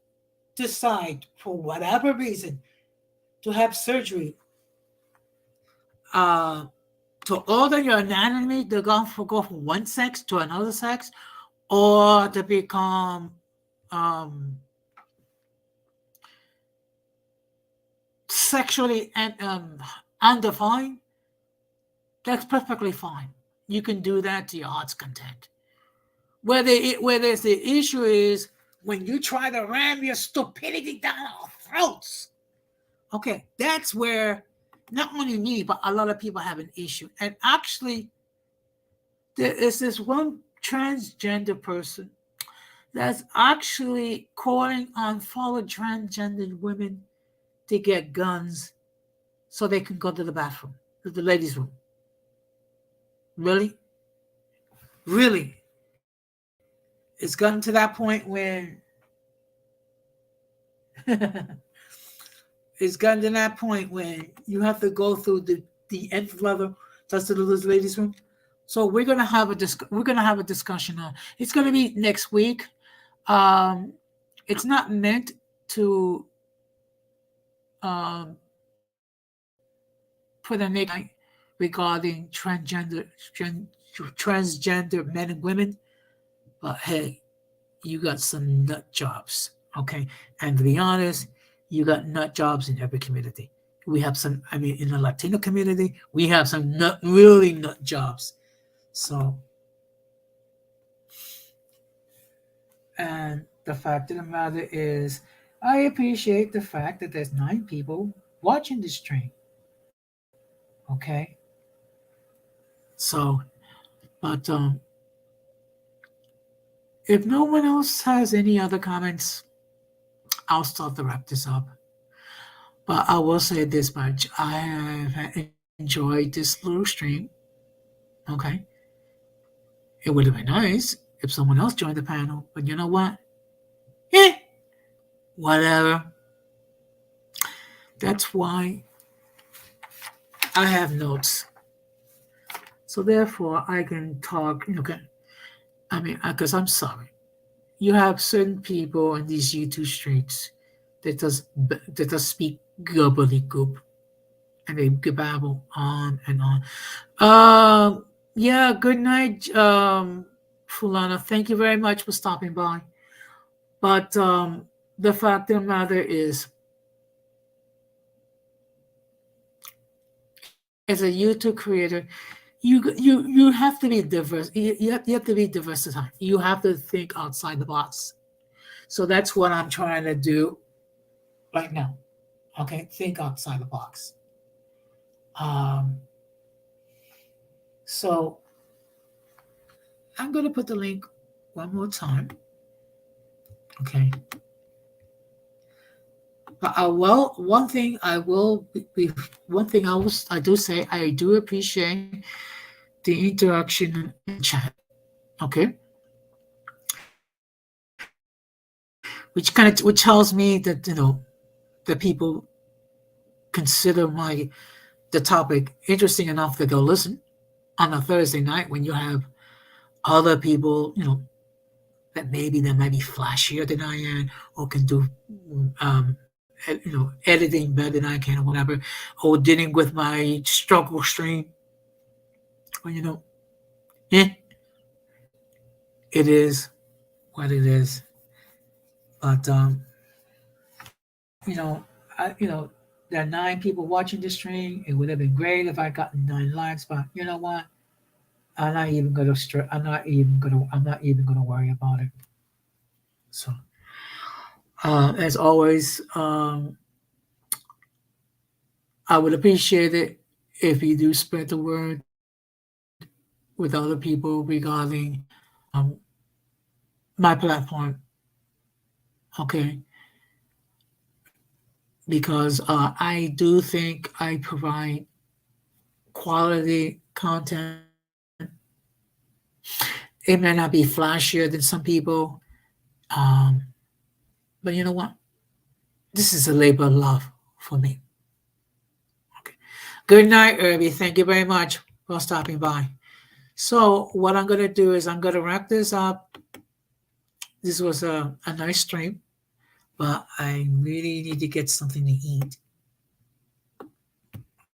decide for whatever reason to have surgery, to alter your anatomy to go from one sex to another sex, or to become sexually undefined, that's perfectly fine. You can do that to your heart's content. Where there's the issue is when you try to ram your stupidity down our throats. Okay, that's where not only me, but a lot of people have an issue. And actually, there is this one transgender person that's actually calling on fellow transgendered women to get guns so they can go to the bathroom, to the ladies' room. Really? Really? It's gotten to that point where it's gotten to that point when you have to go through the nth level just to the ladies' room. So we're gonna have a discussion on. It's gonna be next week. It's not meant to put a negative regarding transgender men and women, but hey, you got some nut jobs, okay? And to be honest, you got nut jobs in every community. We have some, I mean, in the Latino community, we have some really nut jobs. So, and the fact of the matter is, I appreciate the fact that there's 9 people watching this stream. Okay. So, but if no one else has any other comments, I'll start to wrap this up. But I will say this much: I have enjoyed this little stream. Okay. It would have been nice if someone else joined the panel, but you know what? Whatever. That's why I have notes. So therefore, I can talk. Okay. I mean, because I'm sorry, you have certain people in these YouTube streets that does speak gobbledygook, and they babble on and on. Yeah. Good night, Fulana. Thank you very much for stopping by. But the fact of the matter is, as a YouTube creator, you have to be diverse. You have to be diversified. You have to think outside the box. So that's what I'm trying to do right now. Okay, think outside the box. So I'm going to put the link one more time. Okay. But one thing I do say, I do appreciate the interaction in chat. Okay. Which tells me that the people consider the topic interesting enough that they'll listen on a Thursday night when you have other people, that maybe they might be flashier than I am or can do editing better than I can or whatever, or dealing with my struggle stream, or it is what it is. But there are 9 people watching the stream. It would have been great if I gotten 9 likes, but you know what? I'm not even gonna worry about it. So, as always, I would appreciate it if you do spread the word with other people regarding um, my platform. Okay, because I do think I provide quality content. It may not be flashier than some people, um, but you know what? This is a labor of love for me. Okay. Good night, Irby. Thank you very much for stopping by. So, what I'm going to do is I'm going to wrap this up. This was a nice stream, but I really need to get something to eat.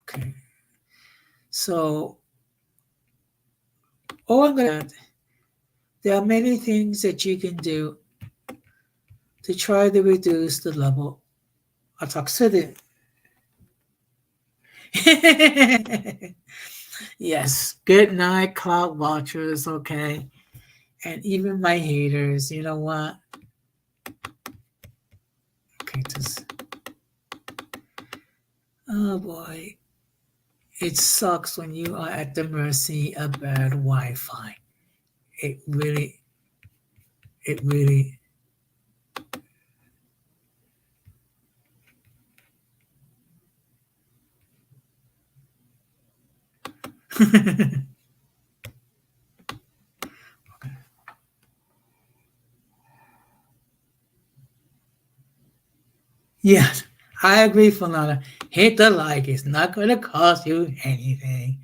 Okay. So, all I'm going to there are many things that you can do to try to reduce the level of toxicity. Yes. Good night, cloud watchers. Okay. And even my haters, you know what? Okay, just oh boy, it sucks when you are at the mercy of bad Wi-Fi. It really, it really. Yes, I agree, Fernanda. Hit the like; it's not going to cost you anything.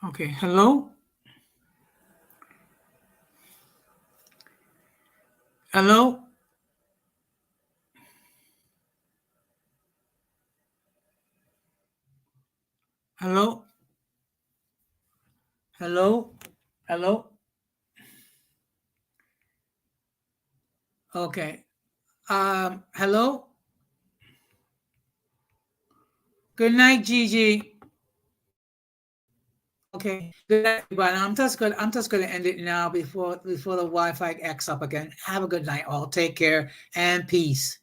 Okay, hello, hello, hello, Hello? Hello? Okay. Hello? Good night, Gigi. Okay. Good night, everybody. I'm just gonna end it now before the Wi-Fi acts up again. Have a good night, all. Take care and peace.